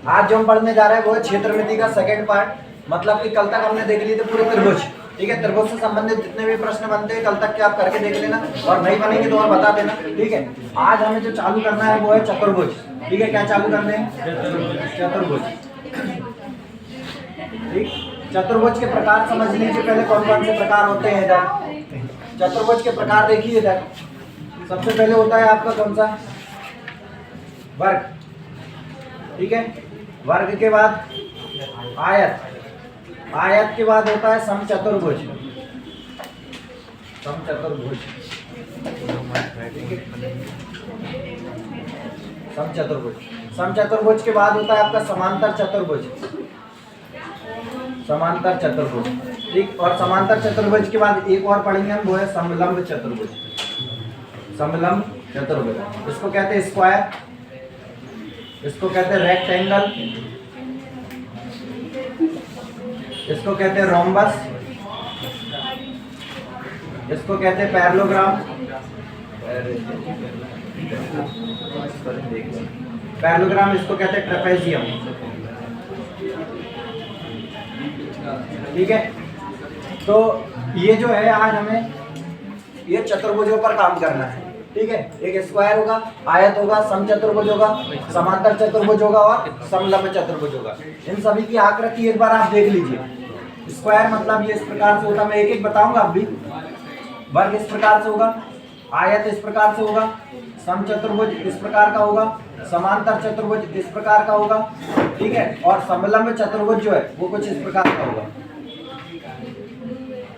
आज जो हम पढ़ने जा रहे हैं वो है क्षेत्रमिति का सेकंड पार्ट। मतलब कि कल तक हमने देख लिए थे पूरे त्रिभुज, ठीक है। त्रिभुज से संबंधित जितने भी प्रश्न बनते हैं कल तक के आप करके देख लेना, और नहीं बनेंगे तो और बता देना, ठीक है। आज हमें जो चालू करना है वो है चतुर्भुज, ठीक है। क्या चालू करने हैं? चतुर्भुज, ठीक। चतुर्भुज के प्रकार समझ लीजिए पहले कौन कौन से प्रकार होते हैं। इधर चतुर्भुज के प्रकार देखिए। इधर सबसे पहले होता है आपका कौन सा? वर्ग, ठीक है। वर्ग के बाद आयत, आयत के बाद होता है समचतुर्भुज, समचतुर्भुज, समचतुर्भुज। समचतुर्भुज के बाद होता है आपका समांतर चतुर्भुज, समांतर चतुर्भुज, ठीक। और समांतर चतुर्भुज के बाद एक और पढ़ेंगे हम, वो है समलंब चतुर्भुज, समलंब चतुर्भुज। इसको कहते हैं स्क्वायर, इसको कहते हैं रेक्टेंगल, इसको कहते हैं रोम्बस, इसको कहते हैं पैरेललोग्राम, पैरेललोग्राम इसको कहते हैं ट्रेपेजियम, ठीक है। तो ये जो है आज हमें ये चतुर्भुजों पर काम करना है, ठीक है। एक स्क्वायर होगा, आयत होगा, समचतुर्भुज होगा, समांतर चतुर्भुज होगा और समलंब चतुर्भुज होगा। इन सभी की आकृति एक बार आप देख लीजिए। स्क्वायर मतलब ये इस प्रकार से होता, मैं एक एक बताऊंगा आप भी। वर्ग इस प्रकार से होगा, आयत इस प्रकार से होगा, समचतुर्भुज इस प्रकार का होगा, समांतर चतुर्भुज इस प्रकार का होगा, ठीक है। और समलंब चतुर्भुज जो है वो कुछ इस प्रकार का होगा,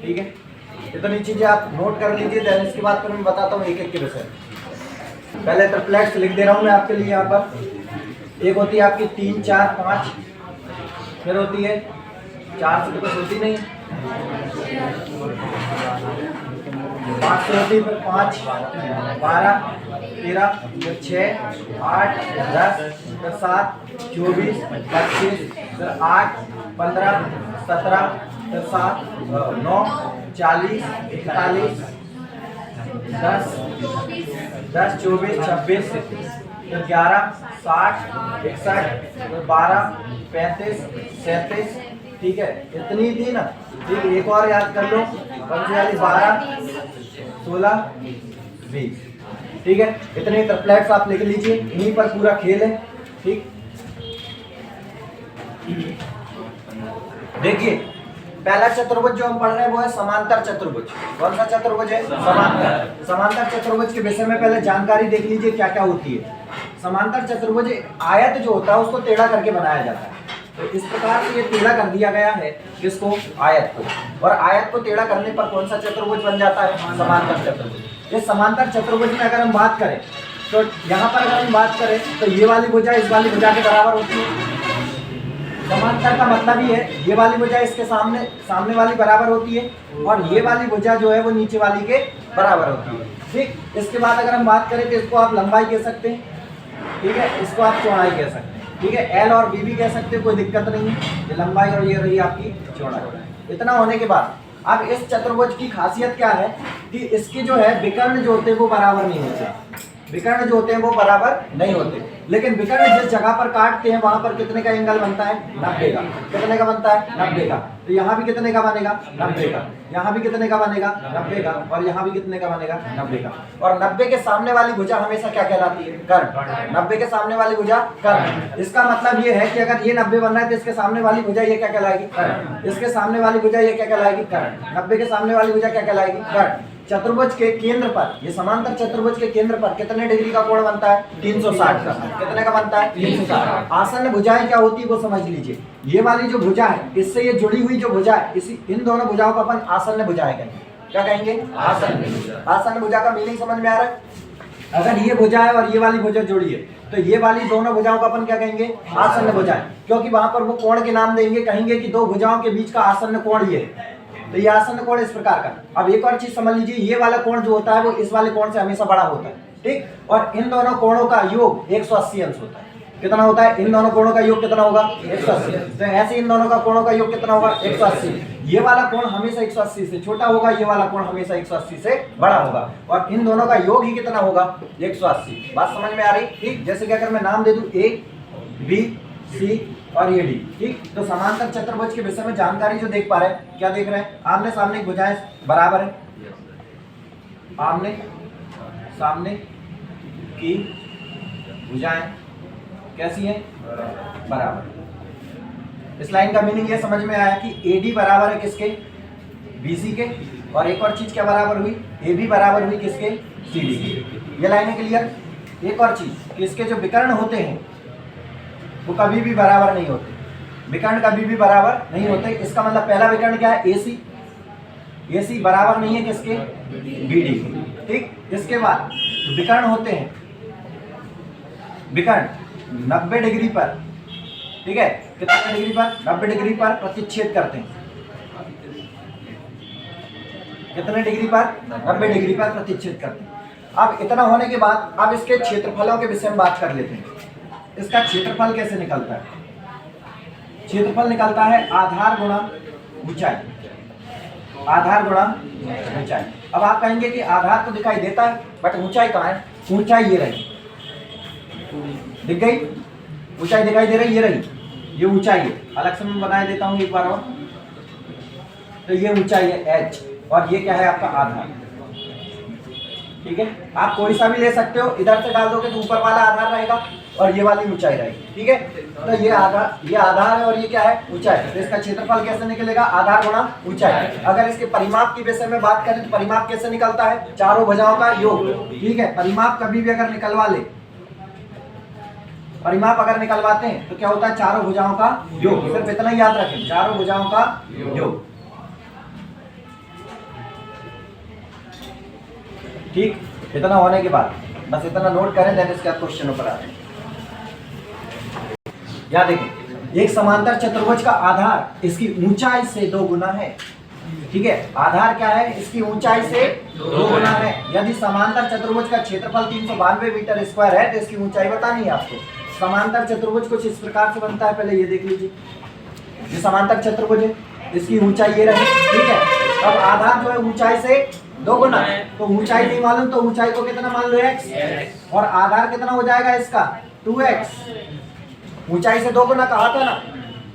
ठीक है। इतनी चीजें आप नोट कर लीजिए, देन इसके बाद फिर मैं बताता हूँ एक एक के विषय। पहले ट्रिप्लेट्स लिख दे रहा हूँ मैं आपके लिए यहाँ पर। एक होती है आपकी 3, 4, 5, फिर होती है 4 से तो कुछ होती नहीं, 5 से होती है, फिर 5, 12, 13, फिर 6, 8, 10, फिर 7, 24, 25, फिर 8, 15, 17, फिर 7, 9, 40, 41, 10, 24, 26, फिर 11, 60, 61, फिर 12, 35, 37, ठीक है। इतनी थी ना, ठीक। एक और याद कर लो, 12, 16, 20, ठीक है। इतने ट्रिप्लेट्स आप लिख लीजिए, इन्हीं पर पूरा खेल है, ठीक। देखिए पहला चतुर्भुज जो हम पढ़ रहे हैं वो है समांतर चतुर्भुज। कौन सा चतुर्भुज है? समांतर। समांतर चतुर्भुज के विषय में पहले जानकारी देख लीजिए क्या क्या होती है। समांतर चतुर्भुज आयत जो होता है उसको टेढ़ा करके बनाया जाता है। तो इस प्रकार से ये टेढ़ा कर दिया गया है, किसको? आयत को। और आयत को टेढ़ा करने पर कौन सा चतुर्भुज बन जाता है? समांतर चतुर्भुज। ये समांतर चतुर्भुज में अगर हम बात करें तो यहाँ पर अगर हम बात करें तो ये वाली भुजा इस वाली भुजा के बराबर होती है। समांतर का मतलब ही है ये वाली भुजा इसके सामने वाली बराबर होती है, और ये वाली भुजा जो है वो नीचे वाली के बराबर होती है, ठीक। इसके बाद अगर हम बात करें तो इसको आप लंबाई कह सकते हैं, ठीक है। इसको आप चौड़ाई कह सकते हैं, ठीक है। एल और बी भी कह सकते हैं, कोई दिक्कत नहीं है। ये लंबाई और ये रही आपकी चौड़ाई। इतना होने के बाद अब इस चतुर्भुज की खासियत क्या है कि इसके जो है विकर्ण जो होते हैं वो बराबर नहीं होते। विकर्ण जो होते हैं वो बराबर नहीं होते, लेकिन विकर्ण जिस जगह पर काटते हैं वहां पर कितने का एंगल बनता है? 90 का। कितने का बनता है? 90 का। तो यहाँ भी कितने का बनेगा? 90 का। यहाँ भी कितने का बनेगा? 90 का। और यहाँ भी कितने का बनेगा? 90 का। और 90 के सामने वाली भुजा हमेशा क्या कहलाती है? कर्ण। 90 के सामने वाली भुजा कर्ण। इसका मतलब ये है कि अगर ये 90 बन रहा है तो इसके सामने वाली भुजा ये क्या कहलाएगी? कर्ण। इसके सामने वाली भुजा ये क्या कहलाएगी? कर्ण। 90 के सामने वाली भुजा क्या कहलाएगी? कर्ण। चतुर्भुज के केंद्र पर, ये समांतर चतुर्भुज के केंद्र पर कितने डिग्री का कोण बनता है? 360 का। कितने का बनता है? 360। आसन्न भुजाएं क्या होती है वो समझ लीजिए। ये वाली जो भुजा है इससे ये जुड़ी हुई जो भुजा है, इसी इन दोनों भुजाओं को अपन आसन्न भुजाएं कहेंगे। क्या कहेंगे? आसन्न। आसन्न भुजा का मीनिंग समझ में आ रहा है? अगर ये भुजा है और ये वाली भुजा जुड़ी है तो ये वाली दोनों भुजाओं को अपन क्या कहेंगे? आसन्न भुजाएं। क्योंकि वहां पर वो कोण के नाम देंगे, कहेंगे कि दो भुजाओं के बीच का आसन्न कोण ये है। तो ये आसन्न कोण इस प्रकार का। अब एक और चीज समझ लीजिए, ये वाला कोण जो होता है वो इस वाले कोण से हमेशा बड़ा होता है, ठीक। और इन दोनों कोणों का योग 180 अंश होता है। कितना होता है? इन दोनों कोणों का योग कितना होगा? 180। तो ऐसे इन दोनों का कोणों का योग कितना होगा? 180। ये वाला कोण हमेशा 180 से छोटा होगा, ये वाला कोण हमेशा 180 से बड़ा होगा, और इन दोनों का योग ही कितना होगा? 180। बात समझ में आ रही? ठीक। जैसे कि अगर मैं नाम दे दूं A, B, सी और ये डी। ठीक, तो समांतर चतुर्भुज के विषय में जानकारी जो देख पा रहे हैं, क्या देख रहे हैं? आमने सामने भुजाएं बराबर है, आमने सामने की भुजाएं कैसी हैं? बराबर। इस लाइन का मीनिंग ये समझ में आया कि AD बराबर है किसके? BC के। और एक और चीज क्या बराबर हुई? AB बराबर हुई किसके? CD के। ये लाइनें क्लियर? एक और चीज कि इसके जो विकर्ण होते हैं वो कभी भी बराबर नहीं होते, विकर्ण कभी भी बराबर नहीं होते। इसका मतलब पहला विकर्ण क्या है? AC। AC बराबर नहीं है किसके? BD के। ठीक, इसके बाद विकर्ण होते हैं, विकर्ण 90 डिग्री पर, ठीक है, कितने डिग्री पर? 90 डिग्री पर प्रतिच्छेद करते हैं। कितने डिग्री पर? 90 डिग्री पर प्रतिच्छेद करते हैं। अब इतना होने के बाद अब इसके क्षेत्रफलों के विषय में बात कर लेते हैं। इसका क्षेत्रफल कैसे निकलता है? क्षेत्रफल निकलता है आधार गुणा ऊंचाई, आधार गुणा ऊंचाई। अब आप कहेंगे कि आधार तो दिखाई देता है बट ऊंचाई कहाँ है? ऊंचाई ये रही, दिख गई? ऊंचाई दिखाई दे रही, ये रही, ये ऊंचाई है। अलग से मैं बना देता हूँ एक बार और। तो ये ऊंचाई है h और ये क्या है आपका? आधार। ठीक है, आप कोई सा भी ले सकते हो, इधर से डाल दोगे तो ऊपर वाला आधार रहेगा और ये वाली ऊंचाई रहेगी। ठीक है, तो ये आधार है और ये क्या है? ऊंचाई। तो इसका क्षेत्रफल कैसे निकलेगा? आधार गुणा ऊंचाई। अगर इसके परिमाप की विषय में बात करें तो परिमाप कैसे निकलता है? चारों भुजाओं का योग। ठीक है, परिमाप कभी भी अगर निकलवा ले, परिमाप अगर निकलवाते हैं तो क्या होता है? चारों भुजाओं का योग। सिर्फ इतना ही याद रखें, चारों भुजाओं का योग। ठीक, इतना होने के बाद बस इतना नोट करें, देन इसके बाद क्वेश्चन पर आते हैं। यहाँ देखें, एक समांतर चतुर्भुज का आधार इसकी ऊंचाई से 2 गुना है। ठीक है, आधार क्या है? इसकी ऊंचाई से 2 गुना है। यदि समांतर चतुर्भुज का क्षेत्रफल 392 मीटर स्क्वायर है तो इसकी ऊंचाई बतानी है आपको। समांतर चतुर्भुज कुछ इस प्रकार से बनता है, पहले ये देख लीजिए। ये समांतर चतुर्भुज है, इसकी ऊंचाई ये रही। ठीक है, अब आधार जो है ऊंचाई से 2 गुना, तो ऊंचाई नहीं मालूम तो ऊंचाई को कितना मान लो? x, और आधार कितना हो जाएगा इसका? 2x। ऊंचाई से 2 गुना कहा था ना,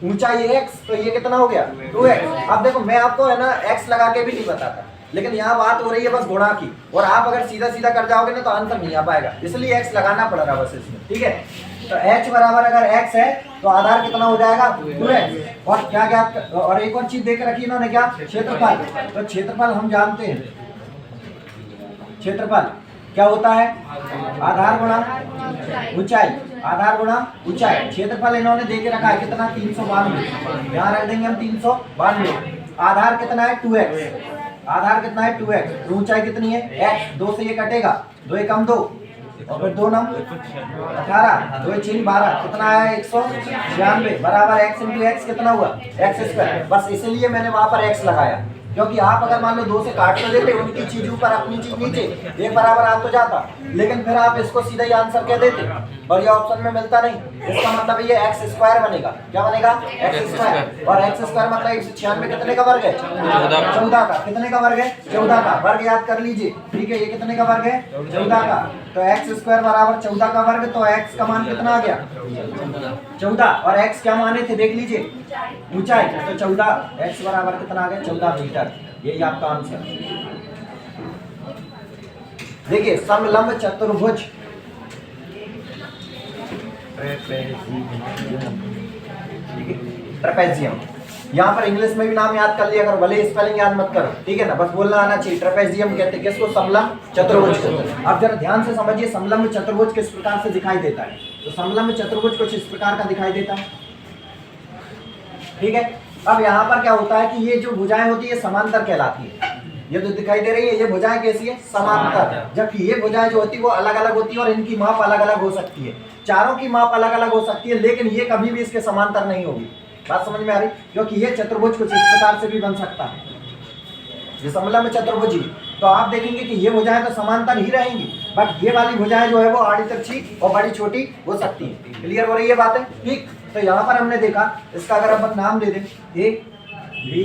ऊंचाई x, तो ये कितना हो गया? 2x। अब देखो मैं आपको है ना x लगा के भी नहीं बताता, लेकिन यहाँ बात हो रही है बस गुणा की, और आप अगर सीधा सीधा कर जाओगे ना तो आंसर नहीं आ पाएगा, इसलिए x लगाना पड़ रहा बस इसमें। ठीक है, तो h बराबर अगर x है तो आधार कितना हो जाएगा? 2x। और क्या क्या, और एक और चीज देख रखी इन्होंने, क्या? क्षेत्रफल। तो क्षेत्रफल हम जानते हैं, क्षेत्रफल क्या होता है? आधार गुणा ऊंचाई, आधार गुणा ऊंचाई। क्षेत्रफल इन्होंने दे के रखा है कितना? 392। यहाँ रख देंगे हम 392। आधार कितना है? 2x। आधार कितना है? 2x। ऊंचाई कितनी है? x। 2 से ये कटेगा, 2 एकम 2 और फिर 2 नम 18, 2 6 12, कितना है? 196 बराबर x इंटू एक्स कितना हुआ? x square. बस इसलिए मैंने वहां पर x लगाया, क्योंकि आप अगर मान लो 2 से काट तो देते, उनकी चीज ऊपर अपनी चीज नीचे, एक बराबर आ तो जाता, लेकिन फिर आप इसको सीधा ही आंसर कह देते और ये ऑप्शन में मिलता नहीं। इसका मतलब ये x स्क्वायर बनेगा। क्या बनेगा? x square. और x स्क्वायर मतलब 196 कितने का वर्ग है? 14 का। कितने का वर्ग है? 14 का। वर्ग याद कर लीजिए। ठीक है, ये कितने का वर्ग है? 14 का। तो x स्क्वायर बराबर 14 का वर्ग, तो x का मान कितना आ गया? 14। और x क्या माने थे देख लीजिए? ऊंचाई। तो 14, x बराबर कितना आ गया? 14 मीटर। यही आपका आंसर। देखिए, समलंब चतुर्भुज, ट्रेपेजियम। यहाँ पर इंग्लिश में भी नाम याद कर लिया करो, भले स्पेलिंग याद मत करो। ठीक है ना, बस बोलना आना चाहिए। ट्रेपेजियम कहते हैं किसको? समलंब चतुर्भुज को। अब जरा ध्यान से समझिए, समलंब चतुर्भुज किस प्रकार से दिखाई देता है। तो समलंब चतुर्भुज कुछ इस प्रकार का दिखाई देता है। ठीक है, अब यहाँ पर क्या होता है कि ये जो भुजाएं होती है समांतर कहलाती है। ये जो दिखाई दे रही है ये भुजाएं कैसी है? समांतर। जबकि ये भुजाएं जो होती है वो अलग अलग होती है और इनकी माप अलग अलग हो सकती है। चारों की माप अलग अलग हो सकती है, लेकिन ये कभी भी इसके समांतर नहीं होगी। बात समझ में आ रही? क्योंकि ये चतुर्भुज कुछ इस प्रकार से भी बन सकता है, ये समलंब चतुर्भुज ही। तो आप देखेंगे कि ये भुजाएं तो समांतर ही रहेंगी, बट ये वाली भुजाएं जो है वो आड़ी तिरछी और बड़ी छोटी हो सकती है। क्लियर हो रही है बातें? ठीक, तो यहाँ पर हमने देखा, इसका अगर अपन नाम दे दें A, B,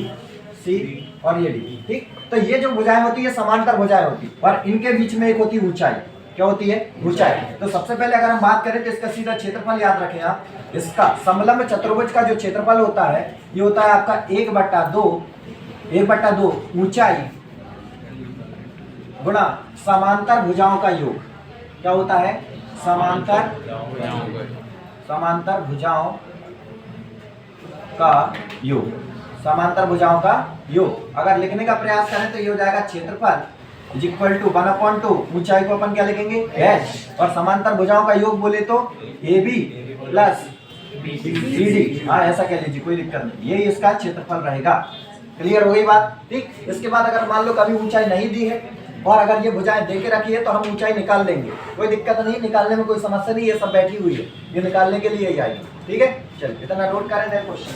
C और ये D। ठीक, तो ये जो भुजाएं होती है समांतर भुजाएं होती है और इनके बीच में एक होती है ऊंचाई। क्या होती है? ऊंचाई। तो सबसे पहले अगर हम बात करें तो इसका सीधा क्षेत्रफल याद रखें आप। इसका समलंब चतुर्भुज का जो क्षेत्रफल होता है ये होता है आपका 1/2 ऊंचाई गुणा समांतर भुजाओं का योग। क्या होता है? समांतर भुजाओं का योग। समांतर भुजाओं का योग अगर लिखने का प्रयास करें तो ये हो जाएगा क्षेत्रफल इज इक्वल टू 1/2 ऊंचाई को अपन क्या लिखेंगे? h। और समांतर भुजाओं का योग बोले तो AB प्लस BD। हाँ ऐसा कह लीजिए, कोई दिक्कत नहीं। ये इसका क्षेत्रफल रहेगा। क्लियर हो गई बात? ठीक। इसके बाद अगर मान लो कभी ऊंचाई नहीं दी है और अगर ये भुजाएं दे के रखी है तो हम ऊंचाई निकाल लेंगे, कोई दिक्कत नहीं, निकालने में कोई समस्या नहीं। ये सब बैठी हुई है, ये निकालने के लिए ही आएगी। ठीक है, चलिए इतना नोट करें। दें क्वेश्चन,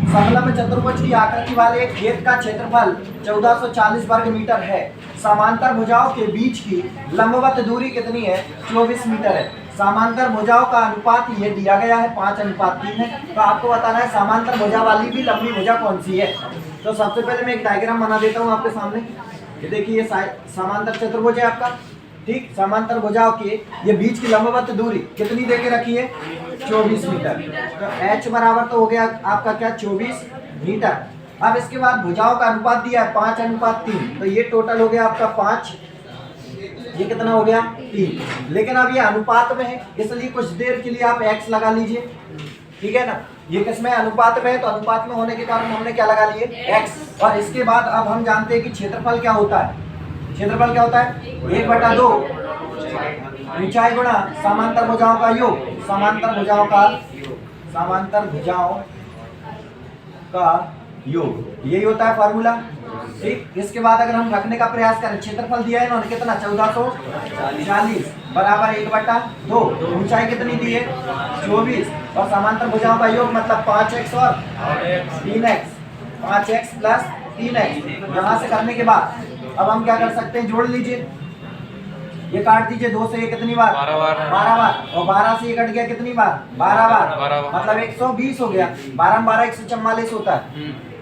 समलंब चतुर्भुज की आकृति वाले एक खेत का क्षेत्रफल 1440 वर्ग मीटर है। समांतर भुजाओं के बीच की लंबवत दूरी कितनी है? 24 मीटर है। समांतर भुजाओं का अनुपात ये दिया गया है 5:3 है। तो आपको बताना है समांतर भुजा वाली भी लंबी भुजा कौन सी है। तो सबसे पहले मैं एक डायग्राम बना देता हूँ आपके सामने। ये देखिए, ये समांतर चतुर्भुज है आपका। ठीक, समांतर भुजाओं के ये बीच की लंबवत दूरी कितनी देके रखी है? 24 मीटर। तो h बराबर तो हो गया आपका क्या? 24 मीटर। अब इसके बाद भुजाओं का अनुपात दिया है 5:3। तो ये टोटल हो गया आपका 5, ये कितना हो गया? 3। लेकिन अब ये अनुपात में है इसलिए कुछ देर के लिए आप x लगा लीजिए। ठीक है ना, ये किसमें? अनुपात में है। तो अनुपात में होने के कारण हमने क्या लगा लिए? x। और इसके बाद अब हम जानते हैं कि क्षेत्रफल क्या होता है। क्षेत्रफल क्या होता है? 1/2 ऊंचाई गुणा समांतर भुजाओं का योग। समांतर भुजाओं का योग, यही होता है फार्मूला। ठीक, इसके बाद अगर हम रखने का प्रयास करें, क्षेत्रफल दिया है इन्होंने कितना? 1440 बराबर 1/2। ऊंचाई कितनी दी है? 24। और समांतर भुजाओं का योग मतलब 5x और 3x, 5x प्लस 3x। यहाँ से करने के बाद अब हम क्या कर सकते हैं? जोड़ लीजिए, ये काट दीजिए। 2 से ये कितनी बार? 12 बार। और 12 से ये कट गया कितनी बार? 12 बार। मतलब 120 हो गया। 12 में 12 144 होता है।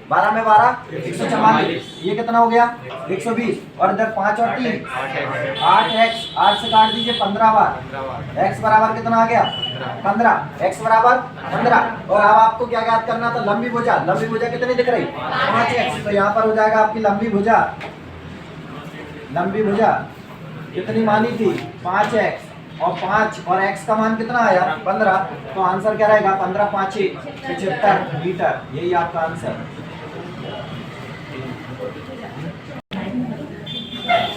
12 में 12 144। ये कितना हो गया? 120। और इधर 5 और 3 8x। 8 से काट दीजिए 15 बार। x बराबर कितना आ गया? 15। x बराबर 15। और अब आपको क्या याद करना था? लंबी भुजा। लंबी भुजा कितनी दिख रही? 5x। तो यहाँ पर हो जाएगा आपकी लंबी भुजा कितनी मानी थी? 5x। और 5 और x का मान कितना आया? 15। तो आंसर क्या रहेगा? 15 5 75 मीटर। यही आपका आंसर।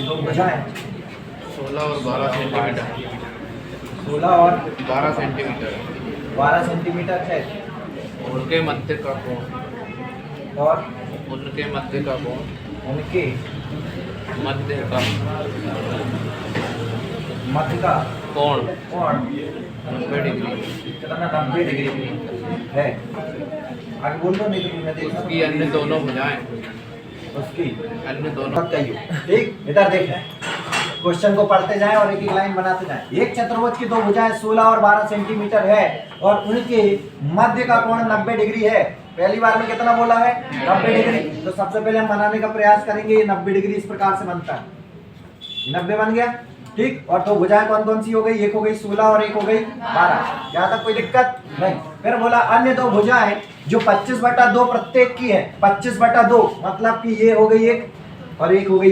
दो भुजाएं 16 और 12 सेंटीमीटर। 16 और 12 सेंटीमीटर। 12 सेंटीमीटर है। उनके मध्य का कोण। और उनके मध्य का कोण। उनके मध्य का मध्य का कोण कोण 90 डिग्री। कितना? 90 डिग्री है। आगे बोल दो, नहीं तो मैं देखता उसकी अन्य दोनों भुजाएं। उसकी अन्य दोनों। ठीक, इधर देखें, क्वेश्चन को पढ़ते जाएं और एक एक लाइन बनाते जाएं। एक चतुर्भुज की दो भुजाएं 16 और 12 सेंटीमीटर है और उनके मध्य का कोण 90 डिग्री है। पहली बार में कितना बोला है? 90 डिग्री। तो सबसे पहले हम बनाने का प्रयास करेंगे। ये 90 डिग्री इस प्रकार से बनता है। 90 बन गया। ठीक, और दो भुजाएं कौन कौन सी हो गई? एक हो गई 16 और एक हो गई 12। यहाँ तक कोई दिक्कत नहीं। फिर बोला अन्य दो भुजाएं जो 25/2 प्रत्येक की है। 25/2 मतलब कि ये हो गई एक और एक हो गई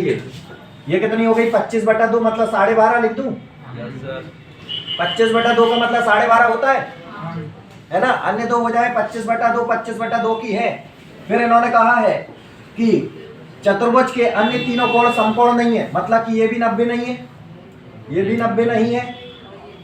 ये कितनी हो गई? 25/2 मतलब 12.5 लिख दूं? 25/2 का मतलब 12.5 होता है ना। अन्य दो भुजाएं 25/2 की है। फिर इन्होंने कहा है कि चतुर्भुज के अन्य तीनों कोण समकोण नहीं है। मतलब कि ये भी 90 नहीं है, ये भी 90 नहीं है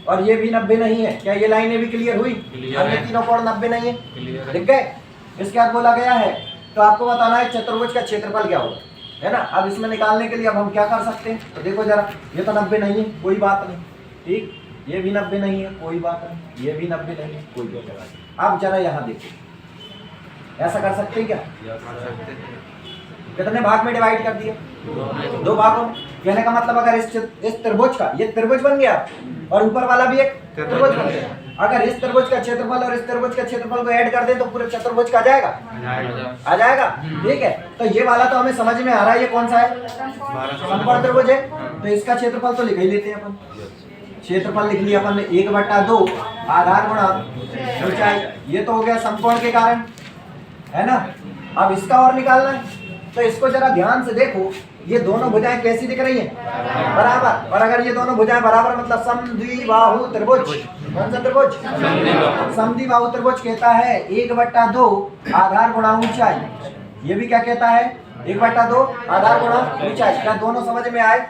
और ये भी 90 नहीं है। क्या ये लाइनें भी क्लियर हुई? अन्य तीनों कोण 90 नहीं है। ठीक है, इसके बाद बोला गया है तो आपको बताना है चतुर्भुज का क्षेत्रफल क्या होगा, है ना। अब इसमें निकालने के लिए अब हम क्या कर सकते हैं? तो देखो जरा, ये तो 90 नहीं है, कोई बात नहीं। ठीक, ये भी 90 नहीं है, कोई बात नहीं। ये भी 90 नहीं है, कोई बात नहीं। अब जरा यहाँ देखिए, ऐसा कर सकते हैं क्या? कितने भाग में डिवाइड कर दिया? 2 भागों। कहने का मतलब अगर इस त्रिभुज का ये त्रिभुज बन गया और ऊपर वाला भी एक त्रिभुज बन गया। अगर इस त्रिभुज का क्षेत्रफल और इस त्रिभुज का क्षेत्रफल को ऐड कर दे तो पूरे चतुर्भुज का आ जाएगा, आ जाएगा। ठीक है, तो ये वाला तो हमें समझ में आ रहा है, ये कौन सा है, समकोण त्रिभुज है। तो इसका क्षेत्रफल तो लिख ही लेते हैं अपन, क्षेत्रफल लिख लिया अपन ने 1/2 आधार गुणा ऊंचाई, ये तो हो गया समकोण के कारण, है ना। अब इसका और निकालना है, तो इसको जरा ध्यान से देखो, ये दोनों भुजाएं कैसी दिख रही हैं, बराबर। और अगर ये दोनों भुजाएं बराबर मतलब समद्विबाहु त्रिभुज, कौन सा त्रिभुज, समद्विबाहु त्रिभुज कहता है 1/2 आधार गुणा ऊंचाई, ये भी क्या कहता है 1/2 आधार गुणा ऊंचाई। क्या दोनों समझ में आए,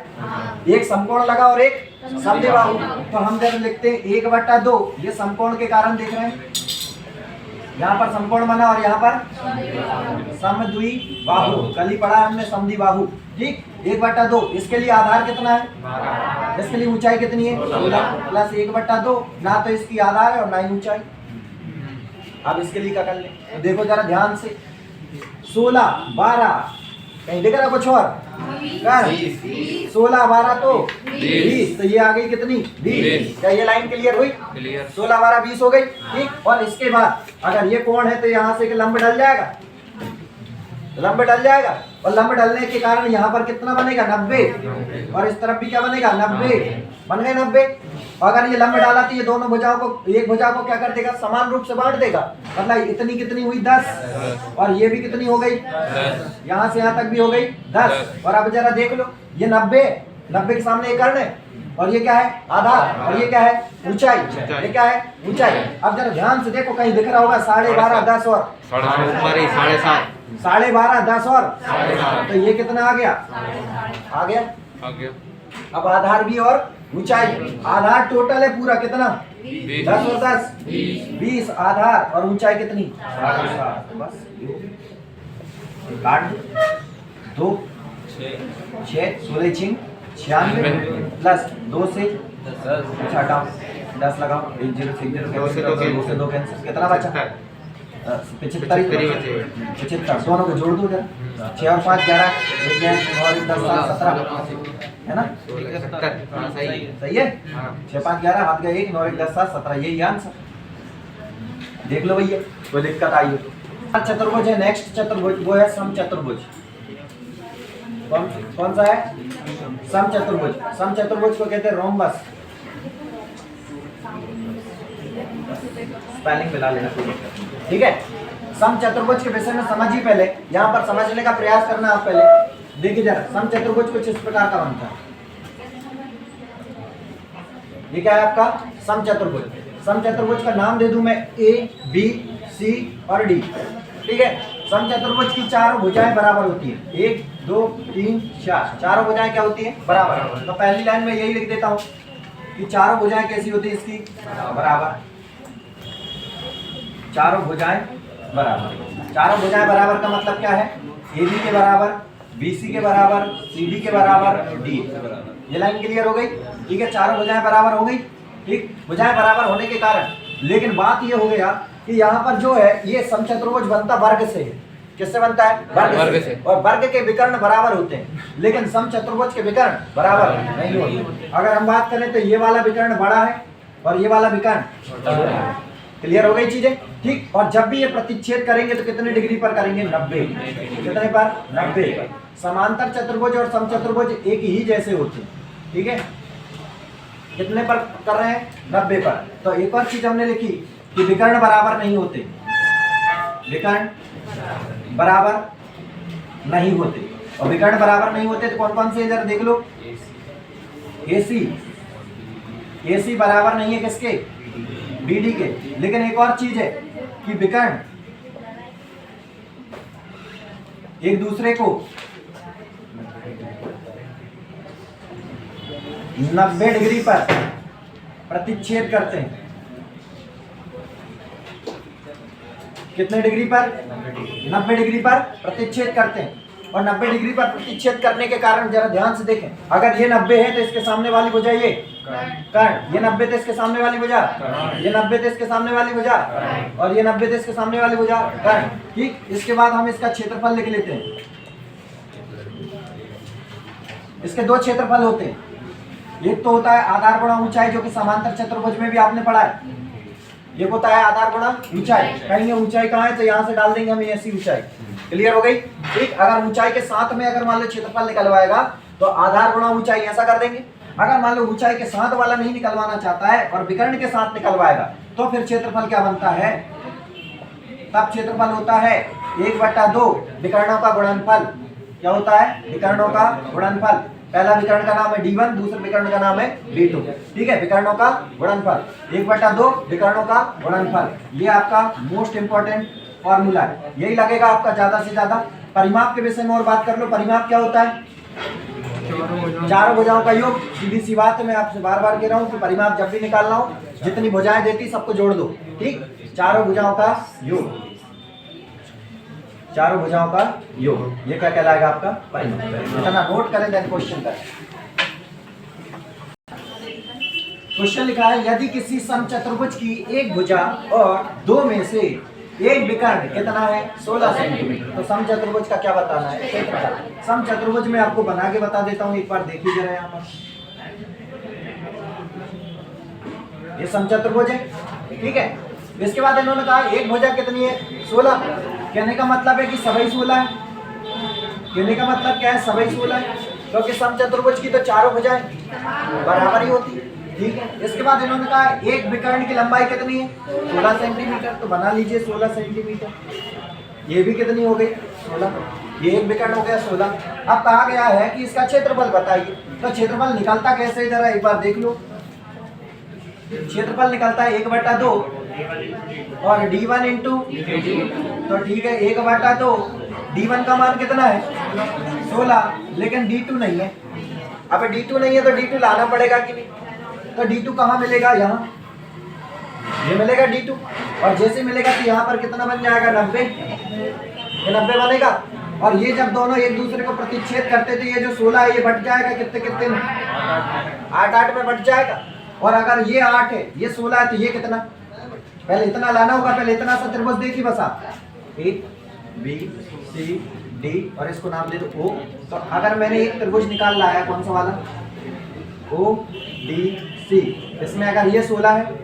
एक समकोण लगा और एक समद्विबाहु, तो हम जब लिखते हैं 1/2, ये समकोण के कारण देख रहे हैं, यहाँ पर समकोण बना और यहाँ पर समद्विबाहु, कल ही पढ़ा हमने समद्विबाहु। ठीक, 1/2, इसके लिए आधार कितना है, इसके लिए ऊंचाई कितनी है 16 प्लस 1/2, ना तो इसकी आधार है और ना ही ऊंचाई। अब इसके लिए क्या कर ले, देखो जरा ध्यान से, 16 12 कहीं दिख रहा कुछ और, 16 12 तो 20, तो ये आ गई कितनी 20। क्या ये लाइन क्लियर हुई, 16 12 20 हो गई। ठीक, और इसके बाद अगर ये कोण है तो यहाँ से लंब ढल जाएगा, लंब ढल जाएगा, और लंब ढलने के कारण यहाँ पर कितना बनेगा 90, और इस तरफ भी क्या बनेगा 90, बन गए 90। अगर ये लंब डाला तो ये दोनों भुजाओं को, एक भुजा को क्या कर देगा, समान रूप से बांट देगा, मतलब इतनी कितनी हुई 10, और ये भी कितनी हो गई, यहाँ से यहाँ तक भी हो गई 10। और अब जरा देख लो, ये 90 के सामने ये कर्ण है, और ये क्या है आधार, और ये क्या है ऊंचाई, ये क्या है ऊंचाई। अब जरा ध्यान से देखो, कहीं दिख रहा होगा 12.5 10 और 12.5 10 और, तो ये कितना आ गया, आ गया। अब आधार भी और ऊंचाई, आधार टोटल है पूरा कितना 10 और 10 20, आधार और ऊंचाई कितनी 7, बस काट 2 6 16 छिंग 96 प्लस 2 से हटाओ 10 लगाओ, 1 0 से 1 0 2 से 2 कैंसिल, कितना बचा 75, दोनों को जोड़ दो जरा, 6 और 5 11, 1 और 10 17, है ना, सही है। 6 5 11 हाथ गया 1 और 1 10 7 17, यही आंसर। देख लो भैया, कोई दिक्कत आई हो। चतुर्भुज है, नेक्स्ट चतुर्भुज वो है समचतुर्भुज। कौन सा है समचतुर्भुज, समचतुर्भुज को कहते हैं रोम्बस, स्पेलिंग मिला लेना, ठीक है। समचतुर्भुज के विषय में समझिए, पहले यहाँ पर समझने का प्रयास करना आप पहले। देखिए जरा, समचतुर्भुज कुछ इस प्रकार का बनता है, ये क्या है आपका समचतुर्भुज। समचतुर्भुज का नाम दे दूं मैं A B C और D, ठीक है। समचतुर्भुज की चारों भुजाएं बराबर होती है, 1 2 3 4, चारों भुजाएं क्या होती है बराबर। तो पहली लाइन में यही लिख देता हूँ कि चारों भुजाएं कैसी होती है इसकी बराबर, चारों भुजाएं बराबर। चारों भुजाएं बराबर का मतलब क्या है, AB के बराबर, BC के बराबर, CD के बराबर, D। ये लाइन क्लियर हो गई, ठीक है। चारों भुजाएं बराबर हो गई, ठीक। भुजाएं बराबर होने के कारण, लेकिन बात ये हो गया कि यहाँ पर जो है ये समचतुर्भुज बनता वर्ग से है। किससे बनता है, वर्ग से। और वर्ग के विकर्ण बराबर होते हैं, लेकिन समचतुर्भुज के विकर्ण बराबर नहीं होते। अगर हम बात करें तो ये वाला विकर्ण बड़ा है और ये वाला विकर्ण, क्लियर हो गई चीजें, ठीक। और जब भी ये प्रतिच्छेद करेंगे तो कितने डिग्री पर करेंगे, 90। कितने पर, 90 पर। समांतर चतुर्भुज और समचतुर्भुज एक ही जैसे होते हैं, ठीक है। कितने पर कर रहे हैं, 90 पर। तो एक और चीज हमने लिखी कि विकर्ण बराबर नहीं होते, विकर्ण बराबर नहीं होते। और विकर्ण बराबर नहीं होते तो कौन कौन से, जरा देख लो। AC बराबर नहीं है किसके, BD के। लेकिन एक और चीज है कि विकर्ण एक दूसरे को 90 डिग्री पर प्रतिच्छेद करते हैं। कितने डिग्री पर, 90 डिग्री पर प्रतिच्छेद करते हैं। और 90 डिग्री पर प्रतिच्छेद करने के कारण जरा ध्यान से देखें, अगर ये 90 है तो इसके सामने वाली भुजा ये कर्ण, ये 90 तो इसके सामने वाली भुजा, ये 90 तो इसके सामने वाली भुजा, और ये 90 तो इसके सामने वाली भुजा कर्ण, ठीक। इसके बाद हम इसका क्षेत्रफल लिख लेते हैं। इसके दो क्षेत्रफल होते हैं, एक तो होता है आधार गुणा ऊंचाई, जो कि समांतर चतुर्भुज में भी आपने पढ़ा है, ये होता है आधार गुणा ऊंचाई। कहेंगे ऊंचाई कहाँ है तो यहाँ से डाल देंगे हम ऐसी ऊंचाई। क्लियर हो गई? ठीक। अगर ऊंचाई के साथ में अगर मान लो क्षेत्रफल निकलवाएगा तो आधार गुणा ऊंचाई ऐसा कर देंगे। अगर मान लो ऊंचाई के साथ वाला नहीं निकलवाना चाहता है और विकर्ण के साथ निकलवाएगा तो फिर क्षेत्रफल क्या बनता है? तब क्षेत्रफल होता है 1/2 विकर्णों का गुणनफल। क्या होता है? विकर्णों का गुणनफल। पहला विकर्ण का नाम है D1, दूसरे विकर्ण का नाम है D2। ठीक है, विकर्णों का गुणनफल 1/2 विकर्णों का गुणनफल। ये आपका मोस्ट इंपॉर्टेंट फॉर्मूला है, यही लगेगा आपका ज्यादा से ज्यादा। परिमाप के विषय में और बात कर लो। परिमाप क्या होता है? चारों भुजाओं का योग। सीधी सी बात है, मैं आपसे बार बार कह रहा हूँ कि परिमाप जब भी निकालना हो जितनी भुजाएं देती सबको जोड़ दो। ठीक, चारों भुजाओं का योग, चारों भुजाओं का योग, ये क्या कहलाएगा आपका? परिमाप। इतना नोट करें देन क्वेश्चन करें। क्वेश्चन लिखा है यदि किसी समचतुर्भुज की एक भुजा और दो में से एक विकर्ण कितना है? 16 सेंटीमीटर। तो समचतुर्भुज का क्या बताना है? क्षेत्रफल। समचतुर्भुज में आपको बना के बता देता हूँ, एक बार देखिए जरा यहाँ पर। ये समचतुर्भुज है, ठीक है। इसके बाद इन्होंने कहा एक भुजा कितनी है? 16। कहने का मतलब है कि सभी 16 है। कहने का मतलब क्या है? सभी 16 है, क्योंकि समचतुर्भुज की तो चारों भुजाएं बराबर ही होती है। ठीक है। इसके बाद इन्होंने कहा एक विकर्ण की लंबाई कितनी है? 16 सेंटीमीटर। तो बना लीजिए 16 सेंटीमीटर। ये भी कितनी हो गई? 16। ये एक विकर्ण हो गया 16। अब कहा गया है कि इसका क्षेत्रफल बताइए। तो क्षेत्रफल निकलता कैसे, जरा एक बार देख लो। क्षेत्रफल निकलता है 1/2 और D1 इंटू, तो ठीक है 1/2। D1 का मान कितना है? 16, लेकिन D2 नहीं है। अब D2 नहीं है तो D2 लाना पड़ेगा कि नहीं? तो D2 कहाँ मिलेगा? यहाँ, ये मिलेगा D2। और जैसे मिलेगा तो यहाँ पर कितना बन जाएगा? 90। ये 90 बनेगा। और ये जब दोनों एक दूसरे को प्रतिच्छेद करते तो ये जो 16 है ये बट जाएगा कितने कितने में? 8 में बट जाएगा। और अगर ये 8 है, ये 16 है, तो ये कितना? पहले इतना लाना होगा। पहले इतना सा त्रिभुज देखिए बस आप, A B C D और इसको नाम दे दो O। तो अगर मैंने एक त्रिभुज निकाल लाया, कौन सा वाला? O D C। इसमें अगर ये 16 है,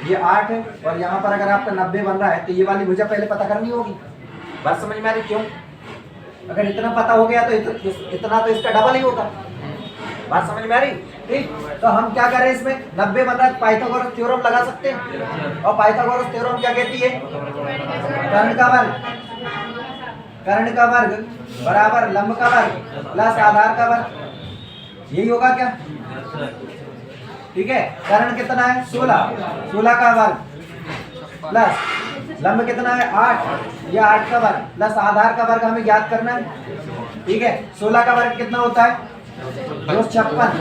ये 8 है और यहाँ पर अगर आपका 90 बन रहा है तो ये वाली भुजा पहले पता करनी होगी। बात समझ में आ रही? क्यों? अगर इतना पता हो गया तो इतना तो इसका डबल ही होगा। बात समझ में आ रही? ठीक। तो हम क्या करें, इसमें 90 बन रहा है, पाइथागोरस थ्योरम लगा सकते हैं। और पाइथागोरस थ्योरम क्या कहती है? कर्ण का वर्ग, कर्ण का वर्ग बराबर लंब का वर्ग प्लस आधार का वर्ग। यही होगा क्या? ठीक है। कर्ण कितना है? 16, 16 का वर्ग प्लस लंब कितना है? 8, या 8 का वर्ग प्लस आधार का वर्ग हमें ज्ञात करना है। ठीक है। 16 का वर्ग कितना होता है? 256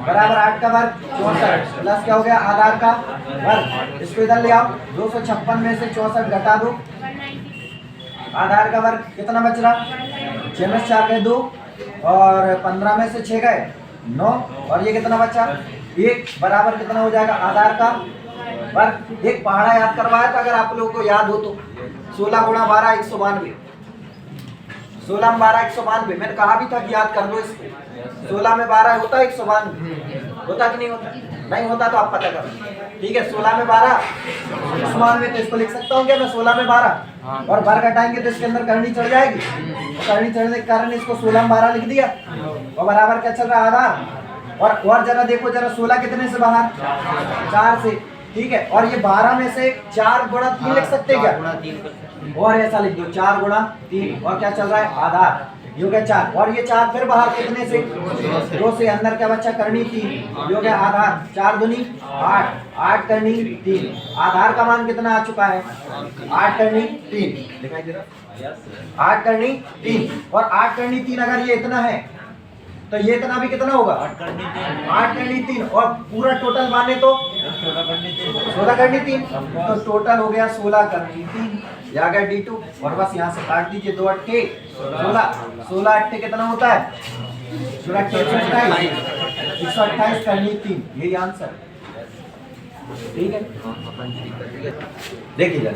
बराबर 8 का वर्ग 64 प्लस क्या हो गया? आधार का वर्ग। इसको इधर ले आओ। 256 में से 64 घटा दो। आधार का वर्ग कितना बच रहा? 6 में 4 गए 2 और 15 में से 6 गए 9 और ये कितना बचा? 1 बराबर कितना हो जाएगा? आधार का वर्ग। एक पहाड़ा याद करवाया था, अगर आप लोगों को याद हो तो 16 गुणा 12 192। 16 में 12 192। मैंने कहा भी था कि याद कर लो इसको। 16 में 12 होता है 192, होता कि नहीं होता? नहीं होता तो आप पता करो। ठीक है। 16 में 12 192, तो इसको लिख सकता हूँ क्या मैं? 16 में 12 और वर्ग घटाएंगे तो इसके अंदर करनी चढ़ जाएगी। तो करनी चढ़ने के कारण इसको 16 में 12 लिख दिया और बराबर क्या चल रहा है? आधार। और जरा देखो जरा, 16 कितने से बाहर? 4 से। ठीक है। और ये 12 में से 4 गुणा 3 लिख सकते क्या? और ऐसा लिख दो 4 गुणा 3 और क्या चल रहा है? आधार। ये हो गया 4 और ये 4 फिर बाहर कितने से? 2 से। अंदर क्या बच्चा? करनी 3। ये हो गया आधार। 4 दूनी 8, 8 करनी 3। आधार का मान कितना आ चुका है? 8 करनी 3। दिखाई दे रहा? 8 करनी 3 और 8 करनी 3 अगर ये इतना है तो ये इतना भी कितना होगा? 8 करनी 3 और पूरा टोटल माने तो 16 करनी 3। तो टोटल हो गया 16 करनी 3। ये आ गया D2 और बस यहाँ से काट दीजिए। 2 8 16, 16 8 कितना होता है? 128 करनी 3। यही आंसर। ठीक है। देखिए जरा,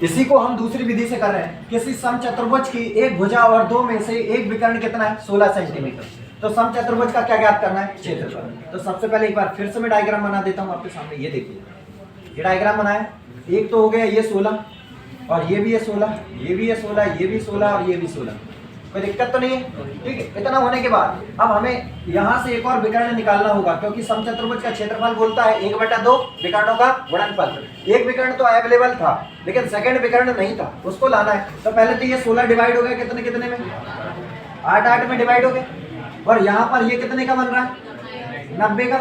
इसी को हम दूसरी विधि से कर रहे हैं। किसी समचतुर्भुज की एक भुजा और दो में से एक विकर्ण कितना है? 16 सेंटीमीटर। तो समचतुर्भुज का क्या ज्ञात करना है? क्षेत्रफल। तो सबसे पहले एक बार फिर से मैं डायग्राम बना देता हूं आपके सामने। ये देखिए ये डायग्राम बनाया, एक तो हो गया ये 16 और ये भी है 16, ये भी है 16, ये भी 16 और ये भी 16, कोई दिक्कत तो नहीं है। ठीक है, इतना होने के बाद अब हमें यहाँ से एक और विकर्ण निकालना होगा, क्योंकि समचतुर्भुज का क्षेत्रफल बोलता है 1/2 विकर्णों का गुणनफल। एक विकर्ण तो अवेलेबल था लेकिन सेकंड विकर्ण नहीं था, उसको लाना है। तो पहले तो ये 16 डिवाइड हो गया कितने कितने में, 8 में डिवाइड हो गए, और यहाँ पर ये कितने का बन रहा है, 90 का।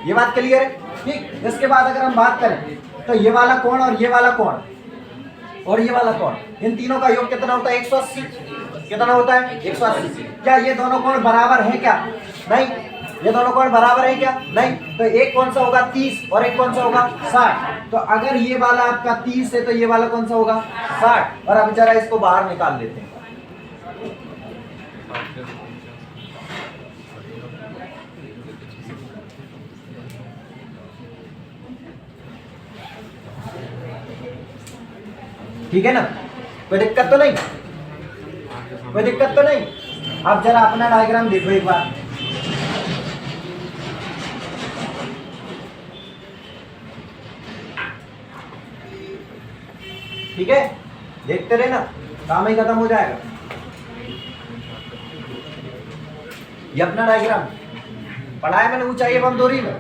ये बात क्लियर है। ठीक, इसके बाद अगर हम बात करें तो ये वाला कोण और ये वाला कोण और ये वाला कोण, इन तीनों का योग कितना होता है, 180। कितना होता है, 180। क्या ये दोनों कोण बराबर है क्या, नहीं। ये दोनों कोण बराबर है क्या, नहीं। तो एक कौन सा होगा 30 और एक कौन सा होगा 60। तो अगर ये वाला आपका 30 है तो ये वाला कौन सा होगा 60। और अब जरा इसको बाहर निकाल लेते हैं। ठीक है ना, कोई दिक्कत तो नहीं, कोई दिक्कत तो नहीं। अब जरा अपना डायग्राम देखो एक बार। ठीक है, देखते रहे ना, काम ही खत्म हो जाएगा। ये अपना डायग्राम पढ़ा है मैंने ऊंचाई एवं दूरी में।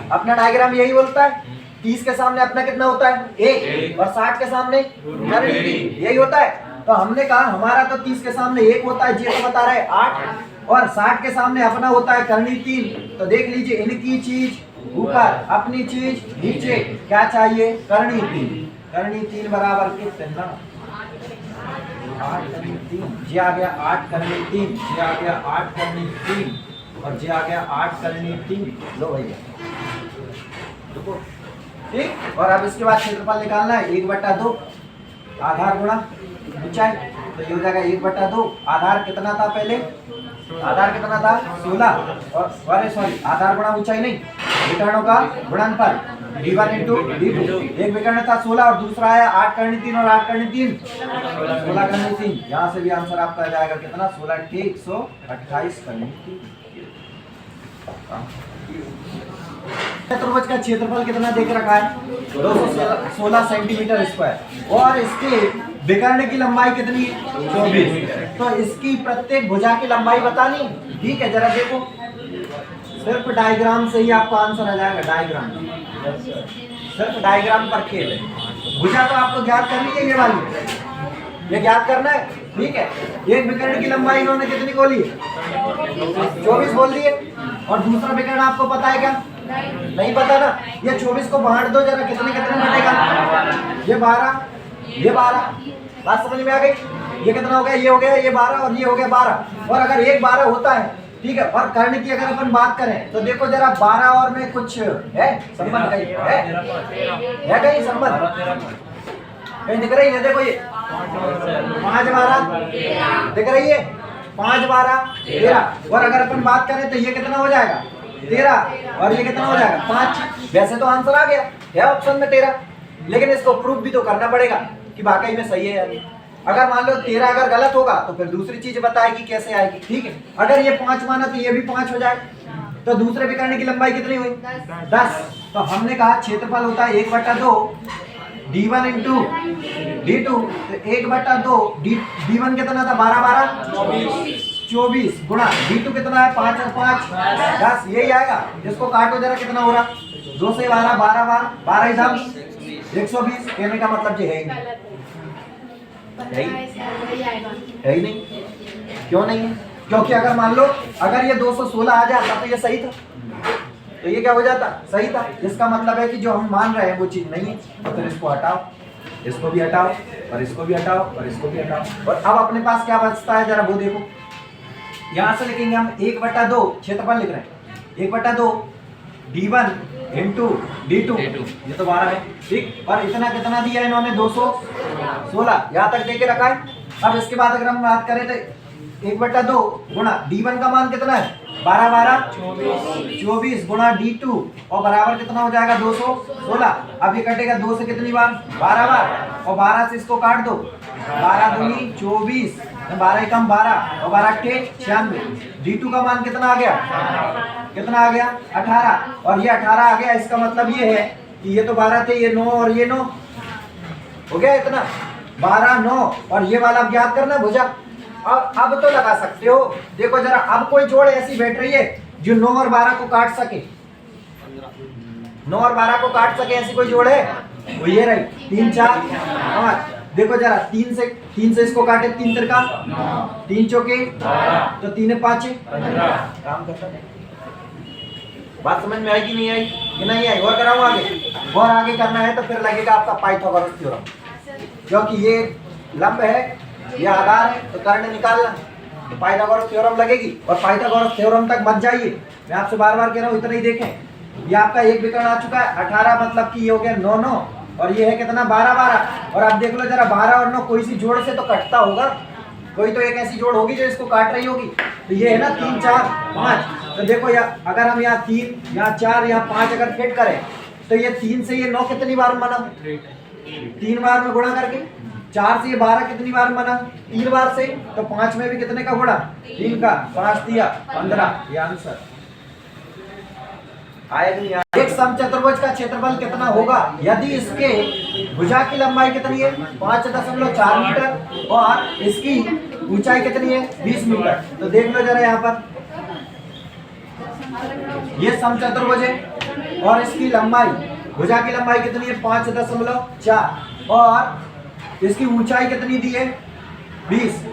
अपना डायग्राम यही बोलता है, 30 के सामने अपना कितना होता है 1 और 60 के सामने यही होता है। तो हमने कहा हमारा तो 30 के सामने 1 होता है, जी तो बता रहे 8, और 60 के सामने अपना होता है करनी 3। तो देख लीजिए, इनकी चीज ऊपर, अपनी चीज नीचे, क्या चाहिए, करनी 3। करनी 3 बराबर कितना, 8 करनी 3, जी आ गया 8 करनी 3, जी आ गया 8 करनी 3 और जी आ गया 8 करनी 3। लो भैया देखो, ठीक। और अब इसके बाद क्षेत्रफल निकालना है, 1/2 आधार गुणा ऊंचाई। तो ये हो जाएगा 1/2। आधार कितना था पहले, आधार कितना था 16, और अरे सॉरी, आधार गुणा ऊंचाई नहीं, विकर्णों का गुणनफल d1 × d2। एक विकर्ण था 16 और दूसरा आया 8 करनी 3 और 8 करनी 3, 16 करनी 3। यहाँ से भी आंसर आपका आ जाएगा कितना, 16 × 128 करनी 3। चतुर्भुज का क्षेत्रफल कितना देख रखा है, 216 सेंटीमीटर स्क्वायर, और इसके विकर्ण की लंबाई कितनी है, 24। तो इसकी प्रत्येक भुजा की लंबाई बतानी। ठीक है, जरा देखो, सिर्फ डायग्राम से ही आपको आंसर आ जाएगा। डायग्राम, सिर्फ डायग्राम पर खेल है। भुजा तो आपको ज्ञात करनी है, ये वाली ये ज्ञात करना है। ठीक है, एक विकर्ण की लंबाई इन्होंने कितनी बोली है, 24 बोल दी है, और दूसरा विकर्ण आपको पता है क्या, नहीं पता ना। ये 24 को बांट दो जरा, कितने कितने बटेगा, ये 12, ये 12, बात समझ में आ गई। ये कितना हो गया, ये हो गया, ये 12 और ये हो गया 12। और अगर एक 12 होता है, ठीक है, और कर्ण की अगर अपन बात करें तो देखो जरा 12 और में कुछ है संबंध, कहीं है कहीं संबंध, कहीं दिख रही है, देखो ये 5 12 दिख रही है, 5 12 13। और अगर अपन बात करें तो ये कितना हो जाएगा 13, और ये कितना हो जाएगा 5। वैसे तो आंसर आ गया है ऑप्शन में 13, लेकिन इसको प्रूफ भी तो करना पड़ेगा कि वाकई में सही है या नहीं। अगर मान लो 13 अगर गलत होगा तो फिर दूसरी चीज बताएगी कैसे आएगी। ठीक है, अगर ये 5 माना तो ये भी 5 हो जाए। तो दूसरे विकर्ण की लंबाई कितनी हुई 10। तो हमने कहा क्षेत्रफल होता है 1/2 d1 × d2। तो 1/2 d1 कितना था 12 24 गुणा d2 कितना है 5 और 5 10, यही आएगा। इसको काटो जरा, कितना हो रहा 2 से 12 12 12 इधम 120। कहने का मतलब ये है ही नहीं, है ही नहीं। क्यों नहीं है, क्योंकि अगर मान लो अगर ये 216 आ जाता तो ये सही था, तो ये क्या हो जाता, सही था। इसका मतलब है कि जो हम मान रहे हैं वो चीज नहीं है। तो फिर इसको हटाओ, इसको भी हटाओ, और इसको भी हटाओ, और इसको भी हटाओ, और अब अपने पास क्या बचता है जरा वो देखो। यहाँ से लिखेंगे हम 1/2 क्षेत्रफल लिख रहे हैं, 1/2 d1 × d2। ये तो 12 है, ठीक। और इतना कितना दिया इन्होंने 216, यहाँ तक देके रखा है। अब इसके बाद अगर हम बात करें तो 1/2 गुणा d1 का मान कितना है 12 12 24 गुणा d2, और बराबर कितना हो जाएगा 216। अब ये कटेगा 2 से कितनी बार 12 बार, और 12 से इसको काट दो, 12 दूनी 24, 12 कम 12 और 12 के 96। d2 का मान कितना आ गया, कितना आ गया 18, और ये 18 आ गया। इसका मतलब ये है कि ये तो 12 थे, ये 9 और ये 9 हो गया इतना 12 9 और ये वाला आप याद करना भुजा। अब तो लगा सकते हो, देखो जरा अब कोई जोड़ ऐसी बैठ रही है जो 9 और 12 को काट सके, 9 और 12 को काट सके, ऐसी कोई जोड़ है? वो ये रही 3 4 5। देखो जरा 3 से इसको काटे, 3 तिरका 3 चौके तो 3 5 काम करता है। बात समझ में आई कि नहीं आई? कि नहीं आई? और कराऊं आगे? और आगे करना है तो फिर लगेगा आपका पाइथागोरस थ्योरम, क्योंकि ये लंब है, ये आधार है, तो कर्ण निकालना तो पाइथागोरस थ्योरम लगेगी। और पाइथागोरस थ्योरम तक मत जाइए, मैं आपसे बार बार कह रहा हूँ, इतना ही देखें। ये आपका एक विकर्ण आ चुका है 18, मतलब कि ये हो गया 9 9 और ये है कितना 12 12। और आप देख लो जरा 12 और 9 कोई सी जोड़ से तो कटता होगा, कोई तो एक ऐसी जोड़ होगी जो इसको काट रही होगी। तो ये है ना 3 4 5। तो देखो अगर हम यहाँ 3 यहाँ 4 यहाँ 5 अगर फिट करें तो ये 3 से ये 9 कितनी बार बना? 3 बार में गुणा करके। 4 से ये 12 कितनी बार बना? 3 बार से। तो 5 में भी कितने का गुणा? 3 का। 5 दिया 15, ये आंसर आएगा। एक समचतुर्भुज का क्षेत्रफल कितना होगा यदि इसके भुजा की लंबाई कितनी है? 5.4 मीटर और इसकी ऊंचाई कितनी है? 20 मीटर। तो देख लो जरा यहाँ पर, ये समचतुर्भुज है और इसकी लंबाई, भुजा की लंबाई कितनी है? 5.4 और इसकी ऊंचाई कितनी दी है? 20।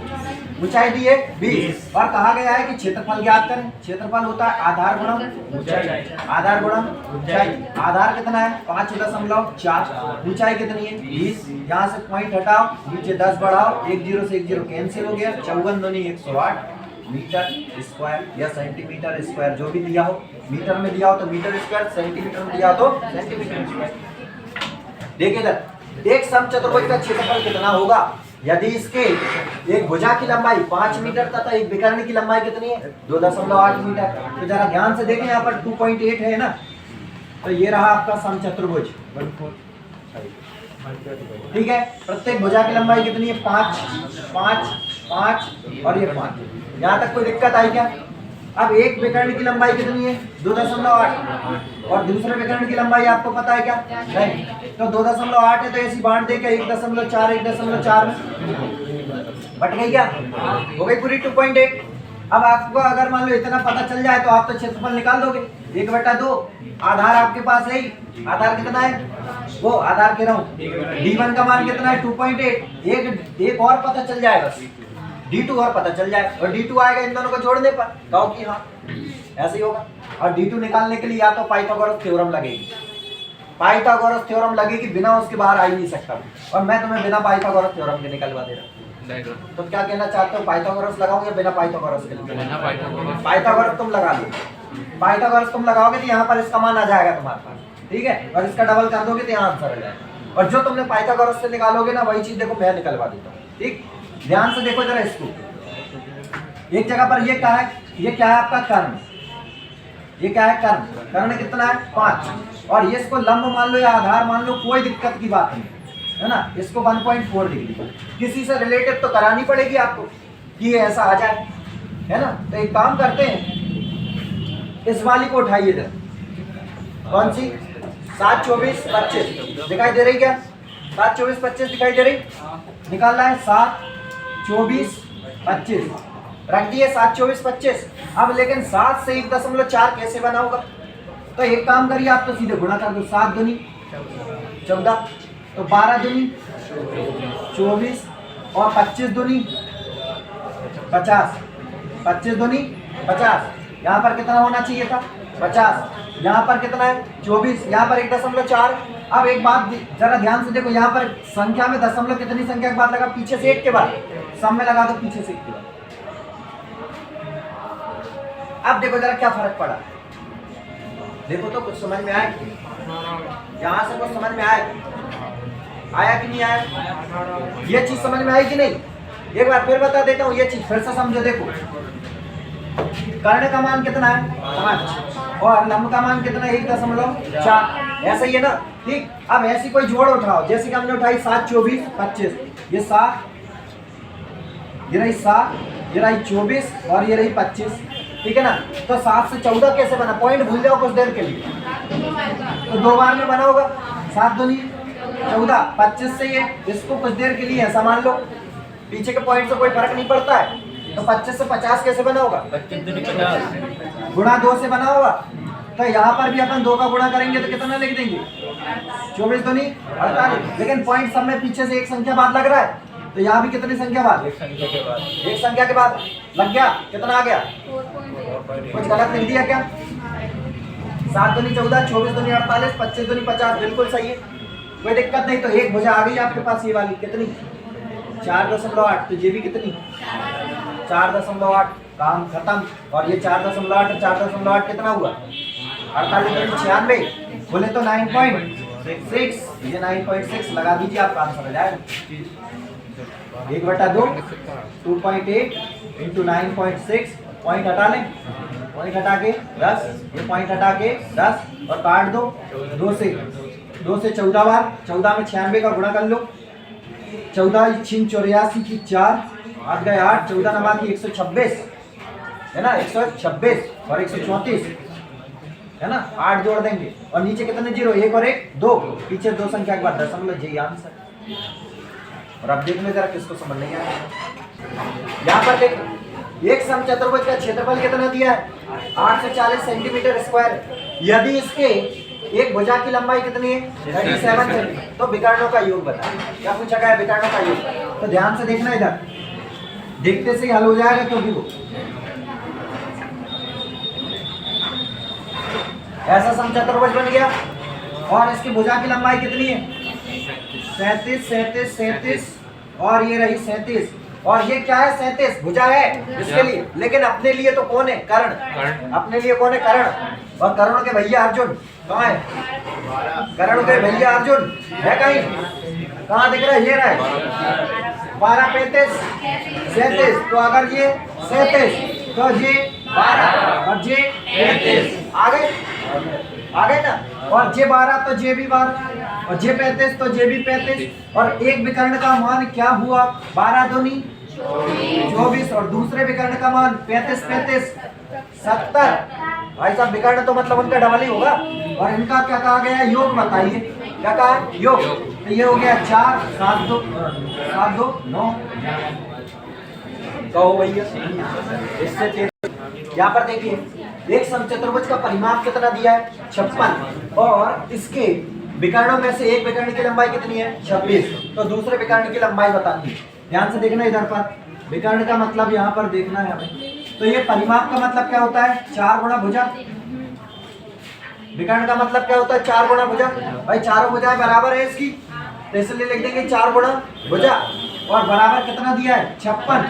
ऊंचाई दी है 20 और कहा गया है कि क्षेत्रफल ज्ञात करें। क्षेत्रफल होता है आधार गुणा ऊंचाई, आधार गुणा ऊंचाई। आधार कितना है? 5.4, ऊंचाई कितनी है? 20। यहाँ से पॉइंट हटाओ, नीचे 10 बढ़ाओ, 1 0 से 1 0 कैंसिल हो गया। 54 दूनी 108 मीटर स्क्वायर या सेंटीमीटर स्क्वायर, जो भी दिया हो। मीटर में दिया हो तो मीटर स्क्वायर, सेंटीमीटर में दिया हो तो सेंटीमीटर स्क्वायर। देखिए इधर, एक समचतुर्भुज का क्षेत्रफल कितना होगा यदि इसके एक भुजा की लंबाई 5 मीटर तथा एक विकर्ण की लंबाई कितनी है? 2.8 मीटर। तो जरा ध्यान से देखें, यहाँ पर 2.8 है ना, तो ये रहा आपका समचतुर्भुज। ठीक है, प्रत्येक भुजा की लंबाई कितनी है? 5 5 5 और ये 5। यहाँ तक कोई दिक्कत आई क्या? अब एक विकर्ण की लंबाई कितनी है? 2.8 और दूसरे विकर्ण की लंबाई आपको पता है क्या? नहीं। तो 2.8 है तो ऐसी बांट दे क्या? 1.4 1.4 में बट गई क्या? हो गई पूरी 2.8। अब आपको अगर मान लो इतना पता चल जाए तो आप तो क्षेत्रफल निकाल दोगे। 1/2 आधार आपके पास है ही। आधार कितना है? वो आधार कह रहा हूँ, D1 का मान कितना है? 2.8। एक और पता चल जाए, बस D2 और पता चल जाए और D2 आएगा इन दोनों को जोड़ने पर। कहो कि हाँ ऐसे ही होगा। और D2 निकालने के लिए या तो पाइथागोरस थ्योरम लगेगी, पाइथागोरस थ्योरम लगेगी, बिना उसके बाहर आ ही नहीं सकता। और मैं तुम्हें बिना पाइथागोरस थ्योरम के निकलवा दे रहा हूँ। तो क्या कहना चाहते हो, पाइथागोरस लगाओगे या बिना पाइथागोरस के? पाइथागोरस तुम लगा लो। पाइथागोरस तुम लगाओगे तो यहाँ पर इसका मान आ जाएगा तुम्हारे पास, ठीक है, और इसका डबल कर दोगे तो यहाँ आंसर आ जाएगा। और जो तुमने पाइथागोरस से निकालोगे ना, वही चीज देखो मैं निकलवा देता हूँ। ठीक, ध्यान से देखो जरा इसको। एक जगह पर ये क्या है? ये क्या है आपका? कर्ण। ये क्या है? कर्ण। कर्ण कितना है? 5। और ये इसको लंब मान लो या आधार मान लो, कोई दिक्कत की बात नहीं है ना। इसको 1.4 डिग्री किसी से रिलेटिव तो करानी पड़ेगी आपको कि ये ऐसा आ जाए, है ना। तो एक काम करते हैं, इस वाली को उठाइए इधर। कौन सी? 7 24 25 दिखाई दे रही क्या? 7 24 25 दिखाई दे रही? निकालना है 7 24 25, रख दिए 7 24 25। अब लेकिन 7 से 1.4 कैसे बना होगा? तो एक काम करिए, आप तो सीधे गुणा कर दो। 7 दूनी 14, तो 12 दूनी 24 और 25 दूनी 50, 25 दूनी 50। यहाँ पर कितना होना चाहिए था? 50। यहाँ पर कितना है? 24। यहाँ पर 1.4। अब एक बात जरा ध्यान से देखो, यहाँ पर संख्या में दशमलव कितनी संख्या के बाद लगा? पीछे से 1 के बाद। सम में लगा दो पीछे से 1 के बाद। अब देखो जरा क्या फर्क पड़ा, देखो तो कुछ समझ में आया? यहाँ से कुछ समझ में आया कि नहीं आया? ये चीज समझ में आई कि नहीं? एक बार फिर बता देता हूँ, ये चीज फिर से समझो। देखो कर्ण का मान कितना है? 5 और लंब का मान कितना है? 1.4। ऐसा ही है ना। ठीक, अब ऐसी कोई जोड़ उठाओ, जैसे कि हमने उठाई 7 24 25। ये 7, ये रही 7, ये रही 24 और ये रही 25, ठीक है ना। तो 7 से 14 कैसे बना? पॉइंट भूल जाओ कुछ देर के लिए। तो 2 बार में बना होगा। 7 दूनी 14, 25 से ये इसको कुछ देर के लिए ऐसा मान लो, पीछे के पॉइंट से कोई फर्क नहीं पड़ता है, तो 25 से 50 कैसे बना होगा? 25 दूनी 50 गुणा 2 से बना होगा। तो यहाँ पर भी अपन 2 का गुणा करेंगे तो कितना लिख देंगे? 24 दूनी 48। लेकिन पॉइंट सब में पीछे से एक संख्या बाद लग रहा है, तो यहाँ भी कितनी संख्या बाद? एक संख्या के बाद एक संख्या के बाद लग गया। कितना आ गया? 4.8 कुछ गलत लिख दिया क्या? 7 दूनी 14, 24 दूनी 48, 25 दूनी 50, बिल्कुल सही है, कोई दिक्कत नहीं। तो एक भुजा आ गई आपके पास, ये वाली कितनी? 4.8। तो ये भी कितनी? 4.8। काम खत्म। और ये 4.8 और 4.8 कितना हुआ? 48 दूनी 96, बोले तो 9.6, ये 9.6 लगा दीजिए, आप काम समझ आए। 1/2 2.8 इंटू 9.6, पॉइंट हटा लें, पॉइंट हटा के 10, ये पॉइंट हटा के 10 और काट दो। 2 से 14 बार, 14 में 96 का गुणा कर लो। 14 6 84 की 4, 8 गए 8, 14 नमा की 126 है ना, 126 और 134 है ना, 8 जोड़ देंगे और नीचे कितने जीरो? 1 और 1 2, पीछे 2 संख्या के बाद दशमलव, यही आंसर। और अब देख लो जरा किसको समझ नहीं आया। यहाँ पर देख, एक समचतुर्भुज का क्षेत्रफल कितना दिया है? 840 सेंटीमीटर स्क्वायर। यदि इसके एक भुजा की लंबाई कितनी है? 37 सेंटीमीटर। तो विकर्णों का योग बताएं। क्या पूछा गया? विकर्णों का योग। तो ध्यान से देखना, इधर देखते से ही हल हो जाएगा, क्योंकि वो ऐसा समचतुर्भुज बन गया और इसकी भुजा की लंबाई कितनी है? 37 37 37 और ये रही 37 और ये क्या है? 37 भुजा है इसके लिए, लेकिन अपने लिए तो कौन है? कर्ण। अपने लिए कौन है? कर्ण। और कर्ण के भैया अर्जुन कहाँ है? कर्ण के भैया अर्जुन है कहीं? कहाँ दिख रहा है? ये रहा है 12 35 37। तो अगर ये 37 तो ये 12 और ये 35 आ गए ना। और जे 12 तो जे भी 12 और जे 35 तो जे भी 35। और एक विकर्ण का मान क्या हुआ? 12 दूनी 24 और दूसरे विकर्ण का मान 35 35 70। भाई साहब विकर्ण तो मतलब उनका डबल ही होगा। और इनका क्या कहा गया है? योग बताइए। क्या कहा है? योग। तो ये हो गया 4 7 2 9। कहो भैया इससे यहाँ पर देखिए, एक समचतुर्भुज का परिमाप कितना दिया है? 56 और इसके विकर्णों में से एक विकर्ण की लंबाई कितनी है? 26। तो दूसरे विकर्ण की लंबाई बतानी है। ध्यान से देखना इधर पर, विकर्ण का मतलब यहाँ पर देखना है हमें। तो ये परिमाप का मतलब क्या होता है? 4 गुणा भुजा। विकर्ण का मतलब क्या होता है? 4 गुणा भुजा। भाई चारों भुजाएं बराबर है इसकी, तो इसलिए लिख देंगे 4 गुणा भुजा। और बराबर कितना दिया है? 56।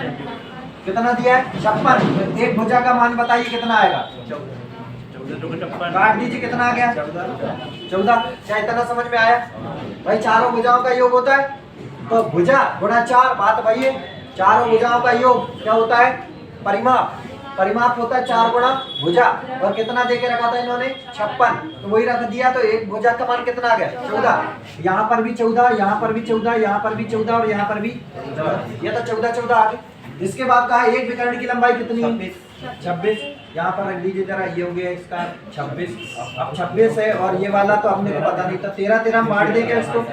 कितना दिया है? 56। एक भुजा का मान बताइए कितना आएगा? 14 काट दीजिए, कितना आ गया? 14। क्या इतना समझ में आया? भाई चारों भुजाओं का योग होता है, तो भुजा गुणा 4, बात भाई है। चारों भुजाओं का योग क्या होता है? परिमाप। परिमाप होता है 4 गुणा भुजा। और कितना देके रखा था इन्होंने? 56। तो वही रख दिया, तो एक भुजा का मान कितना आ गया? 14। यहाँ पर भी 14, यहाँ पर भी 14, यहाँ पर भी 14 और यहाँ पर भी 14। ये तो 14 14 आ गए। इसके बाद कहा एक विकर्ण की लंबाई कितनी? 26। यहाँ पर रख दीजिए जरा, ये हो गया इसका 26। अब 26 है और ये वाला तो अपने को पता नहीं था। 13 13 बांट देंगे इसको,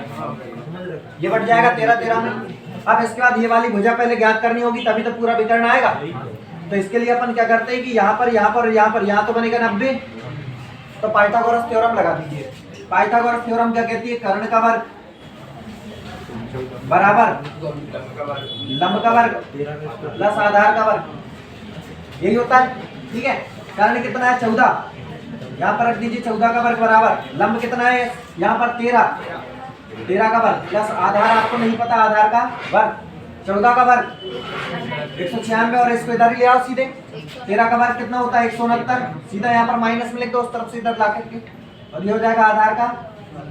ये बढ़ जाएगा 13 13 में। अब इसके बाद ये वाली भुजा पहले ज्ञात करनी होगी, तभी तो पूरा विकर्ण आएगा। तो इसके लिए अपन क्या करते हैं कि यहाँ पर यहाँ पर यहाँ पर यहाँ तो बनेगा 90। तो पाइथागोरस थ्योरम लगा दीजिए। पाइथागोरस थ्योरम क्या कहती है? कर्ण का वर्ग बराबर लंब का वर्ग प्लस आधार का वर्ग, यही होता है। ठीक है, कर्ण कितना है? 14। यहाँ पर रख दीजिए 14 का वर्ग बराबर लंब कितना है? यहाँ पर 13 का वर्ग प्लस आधार, आपको नहीं पता आधार का वर्ग, 14 का वर्ग 196 और इसको इधर ही ले आओ सीधे। 13 का वर्ग कितना होता है? 169। सीधा यहाँ पर माइनस में लिख दो उस तरफ से इधर ला करके, और ये हो जाएगा आधार का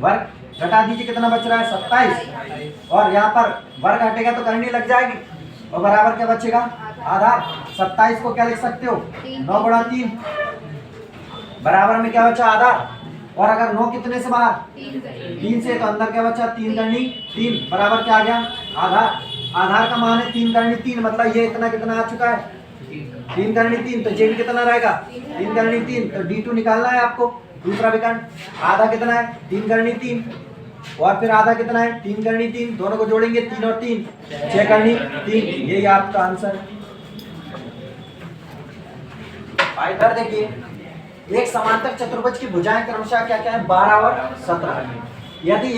वर्ग। घटा दीजिए, कितना बच रहा है? 27। और यहाँ पर वर्ग हटेगा तो करनी लग जाएगी, और बराबर क्या बचेगा? आधार। 27 को क्या लिख सकते हो? 9 गुणा 3 बराबर में क्या बचा? आधार। और अगर 9 कितने से बाहर? 3 से, तो अंदर क्या बचा? 3 करनी 3 बराबर क्या आ गया? आधार। आधार का मान है 3 करनी 3, मतलब ये इतना कितना आ चुका है? 3 करनी 3। तो जे भी कितना रहेगा? 3 करनी 3। तो D2 निकालना है आपको। दूसरा विकर्ण आधा कितना है 3 करनी 3 और फिर आधा कितना है 3 करनी 3 दोनों को जोड़ेंगे 3 और 3 6 करनी 3 यही आपका आंसर है। इधर देखिए एक समांतर चतुर्भुज की भुजाएं क्रमशः क्या क्या है 12 और 17। यदि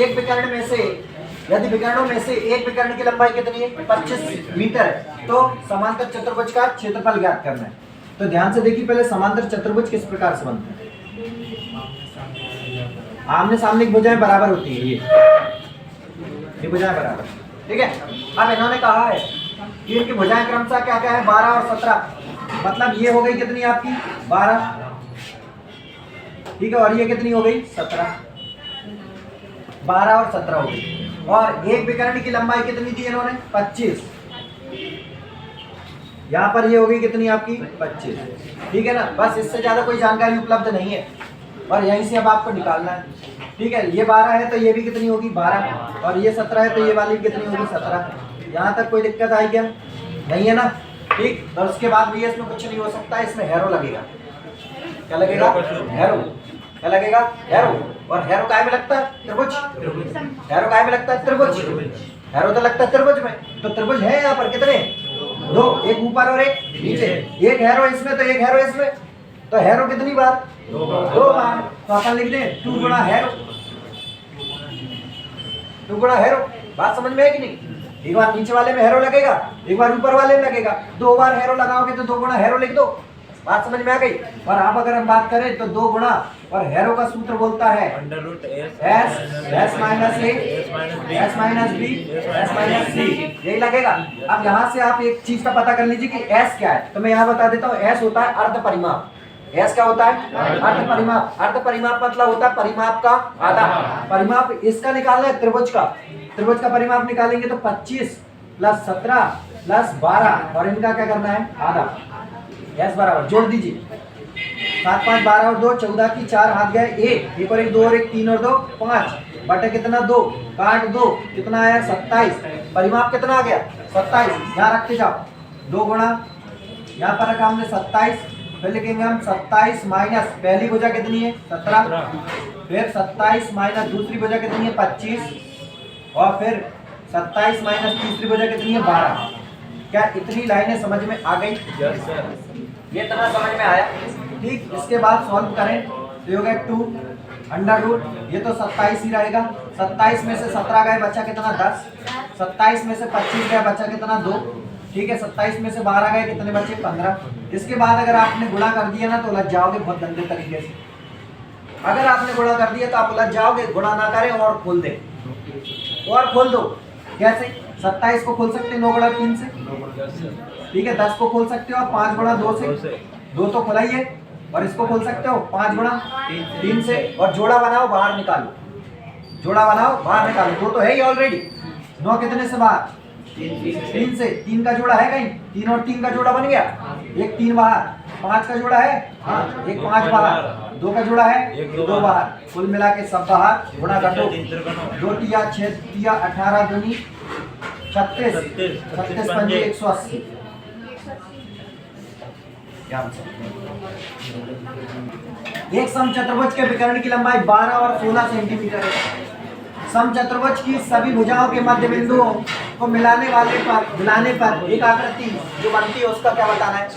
विकर्णों में से एक विकर्ण की लंबाई कितनी है 25 मीटर है तो समांतर चतुर्भुज का क्षेत्रफल ज्ञात करना है। तो ध्यान से देखिए पहले समांतर चतुर्भुज किस प्रकार से बनता है। आमने सामने की भुजाएं बराबर होती है ये भुजाएं बराबर, ठीक है। अब इन्होंने कहा है कि इनकी भुजाएं क्रमशः क्या क्या है 12 और 17, मतलब ये हो गई कितनी आपकी 12, ठीक है, और ये कितनी हो गई 17, 12 और 17 हो गई। और एक विकर्ण की लंबाई कितनी दी इन्होंने 25, यहाँ पर ये हो गई कितनी आपकी 25, ठीक है ना। बस इससे ज्यादा कोई जानकारी उपलब्ध नहीं है और यहीं से अब आपको निकालना है, ठीक है। ये 12 है तो ये भी कितनी होगी 12 और ये 17 है तो ये वाली कितनी होगी 17। यहाँ तक कोई दिक्कत आई क्या? नहीं है ना, ठीक। और उसके बाद भी इसमें कुछ नहीं हो सकता, इसमें हैरो लगेगा। क्या लगेगा? हैरो। क्या लगेगा? हैरो। और हैरो काय में लगता है? त्रिभुज। हैरो काय में लगता है? त्रिभुज। हैरो तो लगता है त्रिभुज में, तो त्रिभुज है यहाँ पर कितने? 2, एक ऊपर और एक नीचे। एक हैरो इसमें तो एक हैरो इसमें, तो हैरो कितनी बार? 2 बार। तो अपन लिख दें 2 गुणा हैरो, 2 गुणा हैरो। बात समझ में है कि नहीं? एक बार नीचे वाले में हैरो लगेगा, एक बार ऊपर वाले में लगेगा, 2 बार हैरो लगाओगे तो 2 गुणा हैरो लिख दो। बात समझ में आ गई? और आप अगर हम बात करें तो 2 गुणा और हैरो का सूत्र बोलता है s minus a s minus b s minus c, यही लगेगा। अब यहाँ से आप एक चीज का पता कर लीजिए कि s क्या है, तो मैं यहाँ बता देता हूँ। s होता है अर्ध परिमाप। s क्या होता है? अर्ध परिमाप। अर्ध परिमाप मतलब होता है परिमाप का आधा। परिमाप इसका निकालना है त्रिभुज का। त्रिभुज का परिमाप निकालेंगे तो 25 + 17 + 12 और इनका क्या करना है आधा। s बराबर जोड़ दीजिए 7 5 12 और 2 14 की 4 हाथ गए 1 1 और 1 2 और 1 3 और 2 5 बटे कितना 2 काट 2 कितना आया 27। परिमाप कितना आ गया 27। यहाँ रखते जाओ 2 गुणा यहाँ पर रखा हमने 27, फिर लिखेंगे हम 27 माइनस पहली भुजा कितनी है 17, फिर 27 माइनस दूसरी भुजा कितनी है 25 और फिर 27 माइनस तीसरी भुजा कितनी है 12। क्या इतनी लाइनें समझ में आ गई? ये इतना समझ में आया, ठीक। इसके बाद सॉल्व करें तो हो गया 2 अंडर रूट, ये तो 27 ही रहेगा। 27 में से 17 गए बचा कितना 10, 27 में से 25 गए बचा कितना 2, ठीक है। 27 में से 12 गए कितने बचे 15। इसके बाद अगर आपने गुणा कर दिया ना तो उलझ जाओगे बहुत गंदे तरीके से। अगर आपने गुणा कर दिया तो आप उलझ जाओगे। गुणा ना करें और खोल दे, और खोल दो। कैसे? 27 को खोल सकते हैं 9 गुणा 3 से, ठीक है। 10 को खोल सकते हो आप 5 गुणा 2 से, 2 तो खुलाइए। और इसको खोल सकते हो 5 गुणा 3 से, और जोड़ा बनाओ बाहर निकालो, जोड़ा बनाओ बाहर निकालो। 2 तो है ही ऑलरेडी। 9 कितने से बाहर 3 से, 3 का जोड़ा है कहीं? 3 और 3 का जोड़ा बन गया, 1 3 बाहर। 5 का जोड़ा है, हाँ 1 5 बाहर। 2 का जोड़ा है 2 बाहर। कुल मिला के सब बाहर। गुणा कर दो 2 तिया 6 तिया 18 दूनी 36 36 पंजे 180। एक समचतुर्भुज के विकर्ण की लंबाई 12 और 16 सेंटीमीटर है। समचतुर्भुज की सभी भुजाओं के मध्य बिंदुओं को मिलाने पर एक आकृति जो बनती है उसका क्या बताना है?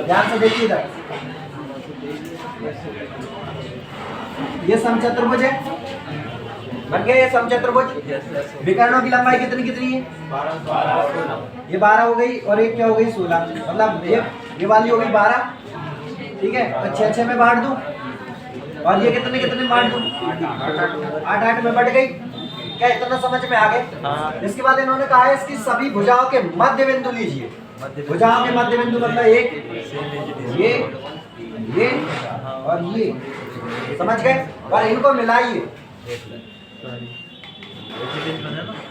ध्यान से देखिए इधर, ये समचतुर्भुज है, बन गया ये समचतुर्भुज। विकर्णों की लंबाई कितनी कितनी है? ये 12 हो गई और एक क्या हो गई 16, मतलब ये वाली हो गई 12, ठीक है। तो 6 6 में बांट दूं और ये कितने कितने बांट दूं 8 8 में बढ़ गई। क्या इतना समझ में आ गए? इसके बाद इन्होंने कहा है इसकी सभी भुजाओं के मध्य बिंदु लीजिए। भुजाओं के मध्य बिंदु मतलब एक ये और ये, समझ गए? और इनको मिलाइए,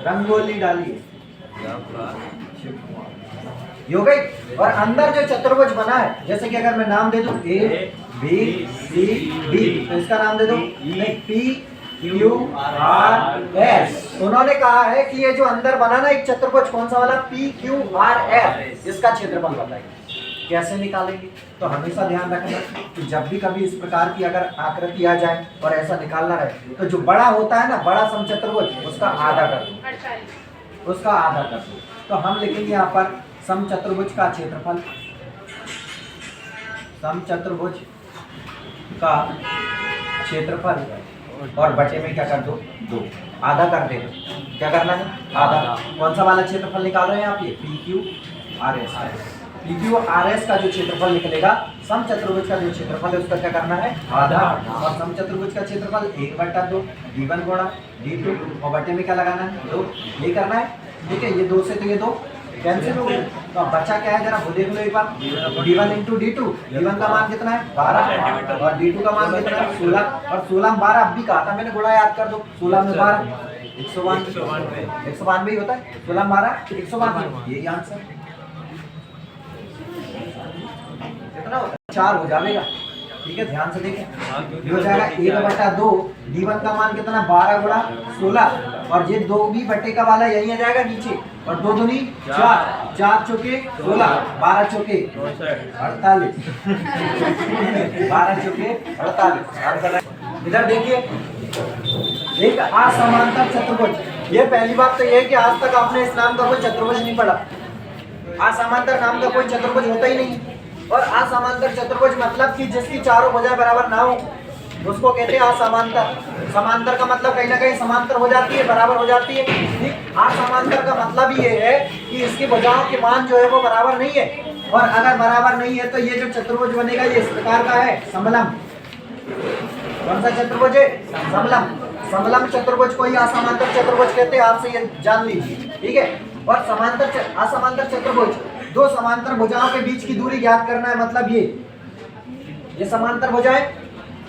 रंगोली डालिए, ये हो गई। और अंदर जो चतुर्भुज बना है, जैसे कि अगर मैं नाम दे दूं A B C D, तो इसका नाम दे दो P Q R S। उन्होंने कहा है कि ये जो अंदर बना ना एक चतुर्भुज, कौन सा वाला? P Q R S, इसका क्षेत्रफल बताइए। कैसे निकालेंगे? तो हमेशा ध्यान रखना कि जब भी कभी इस प्रकार की अगर आकृति आ जाए और ऐसा निकालना रहे तो जो बड़ा होता है ना, बड़ा समचतुर्भुज, उसका आधा कर दो, उसका आधा कर दो। तो हम लिखेंगे यहाँ पर समचतुर्भुज का क्षेत्रफल, समचतुर्भुज का क्षेत्रफल और बटे में क्या कर दो, 2, आधा कर दे। क्या करना है? आधा। कौन सा वाला क्षेत्रफल निकाल रहे हैं आप? ये PQRS, PQRS का जो क्षेत्रफल निकलेगा, समचतुर्भुज का जो क्षेत्रफल है उसका क्या करना है? आधा। और समचतुर्भुज का क्षेत्रफल 1/2 D1 गुणा D2 और बटे में क्या लगाना है? 2। ये करना है। ठीक है, ये 2 से तो ये 2 कैंसिल हो गए, तो अब बचा क्या है जरा वो देख लो एक बार। D1 इंटू D2, D1 का मान कितना है? 12 और D2 का मान कितना है? 16 और 16 में 12 अब भी कहा था मैंने, गुणा याद कर दो। 16 में 12 192 ही होता है। 16 में 12 192, यही आंसर कितना होता है? 4 हो जाएगा। ठीक है, ध्यान से देखें, ये हो जाएगा 1/2। D1 का मान कितना? 12 गुणा 16 और ये 2 भी बटे का वाला यही आ जाएगा नीचे, और 2 दूनी 4, 4 चौके 16, 12 चौके 48, 12 चौके 48। इधर देखिए, एक असमांतर चतुर्भुज। ये पहली बात तो ये है कि आज तक आपने इस नाम का कोई चतुर्भुज नहीं पढ़ा। असमांतर नाम का कोई चतुर्भुज होता ही नहीं। और असमांतर चतुर्भुज मतलब कि जिसकी चारों भुजाएं बराबर ना हो उसको कहते हैं असमांतर। समांतर का मतलब कहीं ना कहीं समांतर हो जाती है, बराबर हो जाती है। ठीक, असमांतर का मतलब ये है कि इसकी भुजाओं के मान जो है वो बराबर नहीं है। और अगर बराबर नहीं है तो ये जो चतुर्भुज बनेगा ये इस प्रकार का है, समलम। कौन सा चतुर्भुज है? समलम। समलम चतुर्भुज को ही असमांतर चतुर्भुज कहते हैं, आपसे ये जान लीजिए। ठीक है, और असमांतर चतुर्भुज, दो समांतर भुजाओं के बीच की दूरी ज्ञात करना है। मतलब ये समांतर भुजाएं,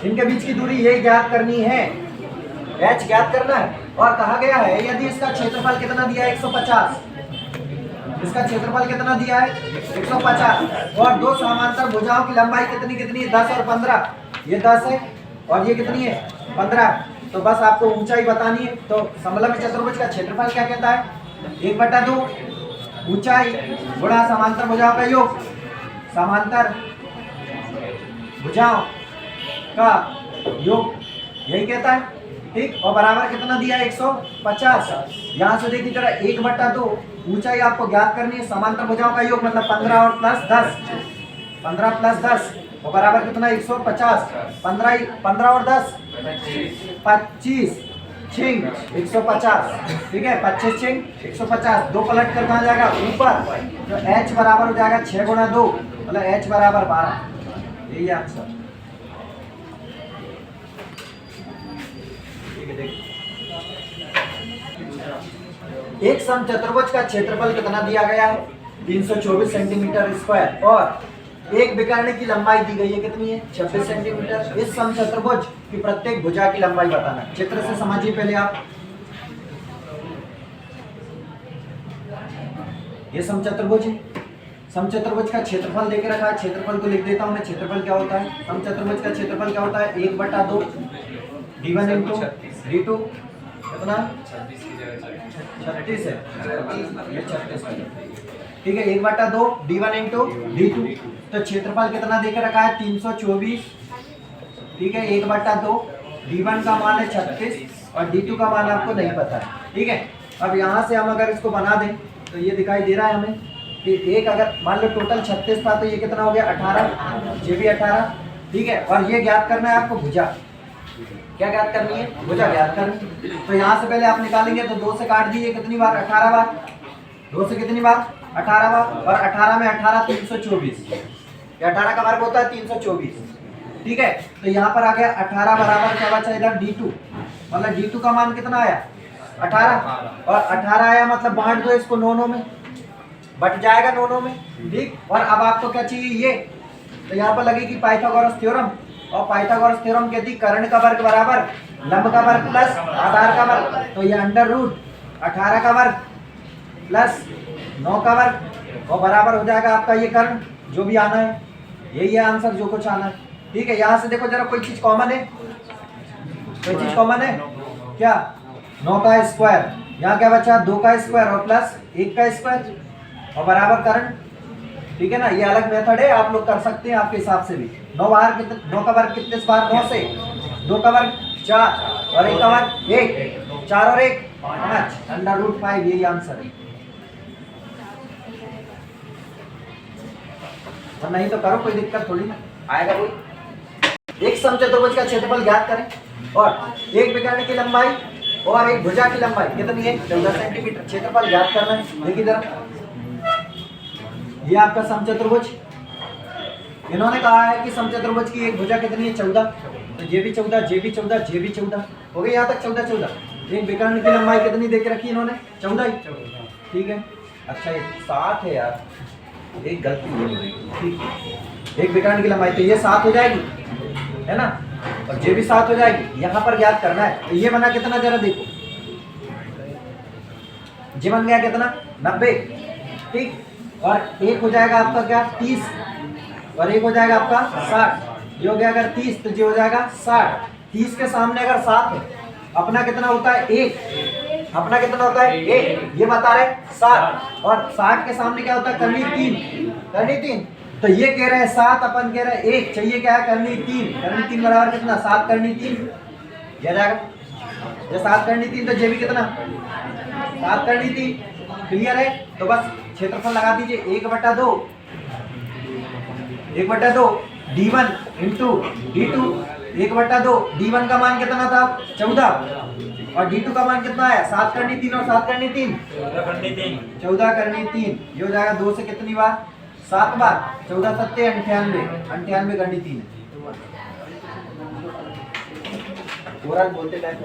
इनके बीच की दूरी ये ज्ञात करनी है, h ज्ञात करना है। और कहा गया है यदि इसका क्षेत्रफल कितना दिया है? 150। इसका क्षेत्रफल कितना दिया है? 150। और दो समांतर भुजाओं की लंबाई कितनी कितनी है? 10 और 15। ये 10 है और ये कितनी है? 15। तो बस आपको ऊंचाई बतानी है। तो समलम चतुर्भुज का क्षेत्रफल क्या कहता है? 1/2 ऊंचाई गुणा समांतर भुजाओं का योग, समांतर भुजाओं का योग, यही कहता है। ठीक, और बराबर कितना दिया है? 150। यहाँ से देखिए जरा, 1/2 ऊंचाई आपको ज्ञात करनी है, समांतर भुजाओं का योग मतलब 15 और प्लस 10, 15 प्लस 10 और बराबर कितना? 150। 15 और 10 25 छिंग 150। ठीक है, 25 छिंग 150। 2 पलट कर कहाँ जाएगा? ऊपर। तो h बराबर हो जाएगा 6 गुणा 2 मतलब h बराबर 12। यही आंसर। एक समचतुर्भुज का क्षेत्रफल कितना दिया गया है? 324 सेंटीमीटर स्क्वायर और एक विकर्ण की लंबाई दी गई है, कितनी है? 26 सेंटीमीटर। इस समचतुर्भुज की प्रत्येक भुजा की लंबाई बताना। चित्र से समझिए पहले आप। ये समचतुर्भुज है, समचतुर्भुज का क्षेत्रफल देके रखा है। क्षेत्रफल को लिख देता हूं मैं। क्षेत्रफल क्या होता है? समचतुर्भुज का क्षेत्रफल क्या होता है? 1/2 D1 इंटू D2 कितना? 36 है, ये 36 है। ठीक है, 1/2 D1 इंटू D2। तो क्षेत्रफल कितना देके रखा है? 324। ठीक है, 1/2 D1 का मान है 36 और D2 का मान आपको नहीं पता है। ठीक है, अब यहाँ से हम अगर इसको बना दें तो ये दिखाई दे रहा है हमें कि एक, अगर मान लो टोटल 36 था तो ये कितना हो गया? 18, ये भी 18। ठीक है, और ये ज्ञात करना है आपको भुजा। क्या ज्ञात करनी है? भुजा ज्ञात करनी। तो यहाँ से पहले आप निकालेंगे तो 2 से काट दीजिए, कितनी बार? 18 बार। 2 से कितनी बार? 18 बार। और 18 में 18 324, 18 का वर्ग होता है 324। ठीक है, तो यहाँ पर आ गया 18 बराबर क्या बचा इधर? D2। मतलब D2 का मान कितना आया? 18। और 18 आया मतलब बांट दो इसको 9 में, बट जाएगा 9 में। ठीक, और अब आपको क्या चाहिए? ये। तो यहाँ पर लगेगी पाइथागोरस थ्योरम। और पाइथागोरस थ्योरम कहती कर्ण का वर्ग बराबर लंब का वर्ग प्लस आधार का वर्ग। तो ये अंडर रूट 18 का वर्ग प्लस 9 का वर्ग और बराबर हो जाएगा आपका ये कर्ण, जो भी आना है। यही है आंसर, जो कुछ आना है। ठीक है, यहाँ से देखो जरा, कोई चीज कॉमन है? कोई चीज कॉमन है क्या? 9 का स्क्वायर। यहाँ क्या बचा? 2 का स्क्वायर और प्लस 1 का स्क्वायर और बराबर कर्ण ठीक है ना, ये अलग मेथड है, आप लोग कर सकते हैं आपके हिसाब से भी। 9 बार कितने, 9 का वर्ग कितने से बार 9 से, 2 का वर्ग 4 और 1 का वर्ग 1, 4 और 1 5, √5 यही आंसर है। और नहीं तो करो, कोई दिक्कत थोड़ी ना आएगा कोई। एक समचतुर्भुज का क्षेत्रफल ज्ञात करें और एक विकर्ण की लंबाई और एक भुजा की लंबाई कितनी है, 14 सेंटीमीटर। क्षेत्रफल ज्ञात करना है। देखिए जरा, ये आपका समचतुर्भुज, इन्होंने कहा है कि समचतुर्भुज की एक भुजा कितनी है, 14। तो ये भी 14, ये भी 14, ये भी 14 हो गई, यहाँ तक 14 14। एक विकर्ण की लंबाई कितनी दे के रखी इन्होंने, 14 ही, ठीक है। अच्छा ये 7 है यार, एक गलती हो गई, ठीक है। एक विकर्ण की लंबाई तो ये 7 हो जाएगी, है ना, और ये भी 7 हो जाएगी। यहाँ पर ज्ञात करना है। तो ये बना कितना, जरा देखो, ये बन गया कितना, 90, ठीक। और एक हो जाएगा आपका क्या, 30, और एक हो जाएगा आपका 60। ये हो गया अगर 30 तो ये हो जाएगा 60। 30 के सामने अगर 7 है, अपना कितना होता है 1, अपना कितना होता है 1, ये बता रहे 7। और 60 के सामने क्या होता है, करनी 3, करनी 3। तो ये कह रहे हैं 7, अपन कह रहे हैं 1, चाहिए क्या है, करनी 3, करनी 3 बराबर कितना, 7 करनी 3, ये जाएगा। ये 7 करनी 3 तो ये भी कितना, 7 करनी 3। क्लियर है। तो बस क्षेत्रफल लगा दीजिए, 1/2, 1/2 d1 इंटू d2, 1/2 d1 का मान कितना था, 14, और d2 का मान कितना है, 7 करनी 3 और 7 करनी 3, 14 करनी 3। ये हो जाएगा 2 से कितनी बार, 7 बार, 14 7 98, 98 करनी 3 है। बोलते टाइम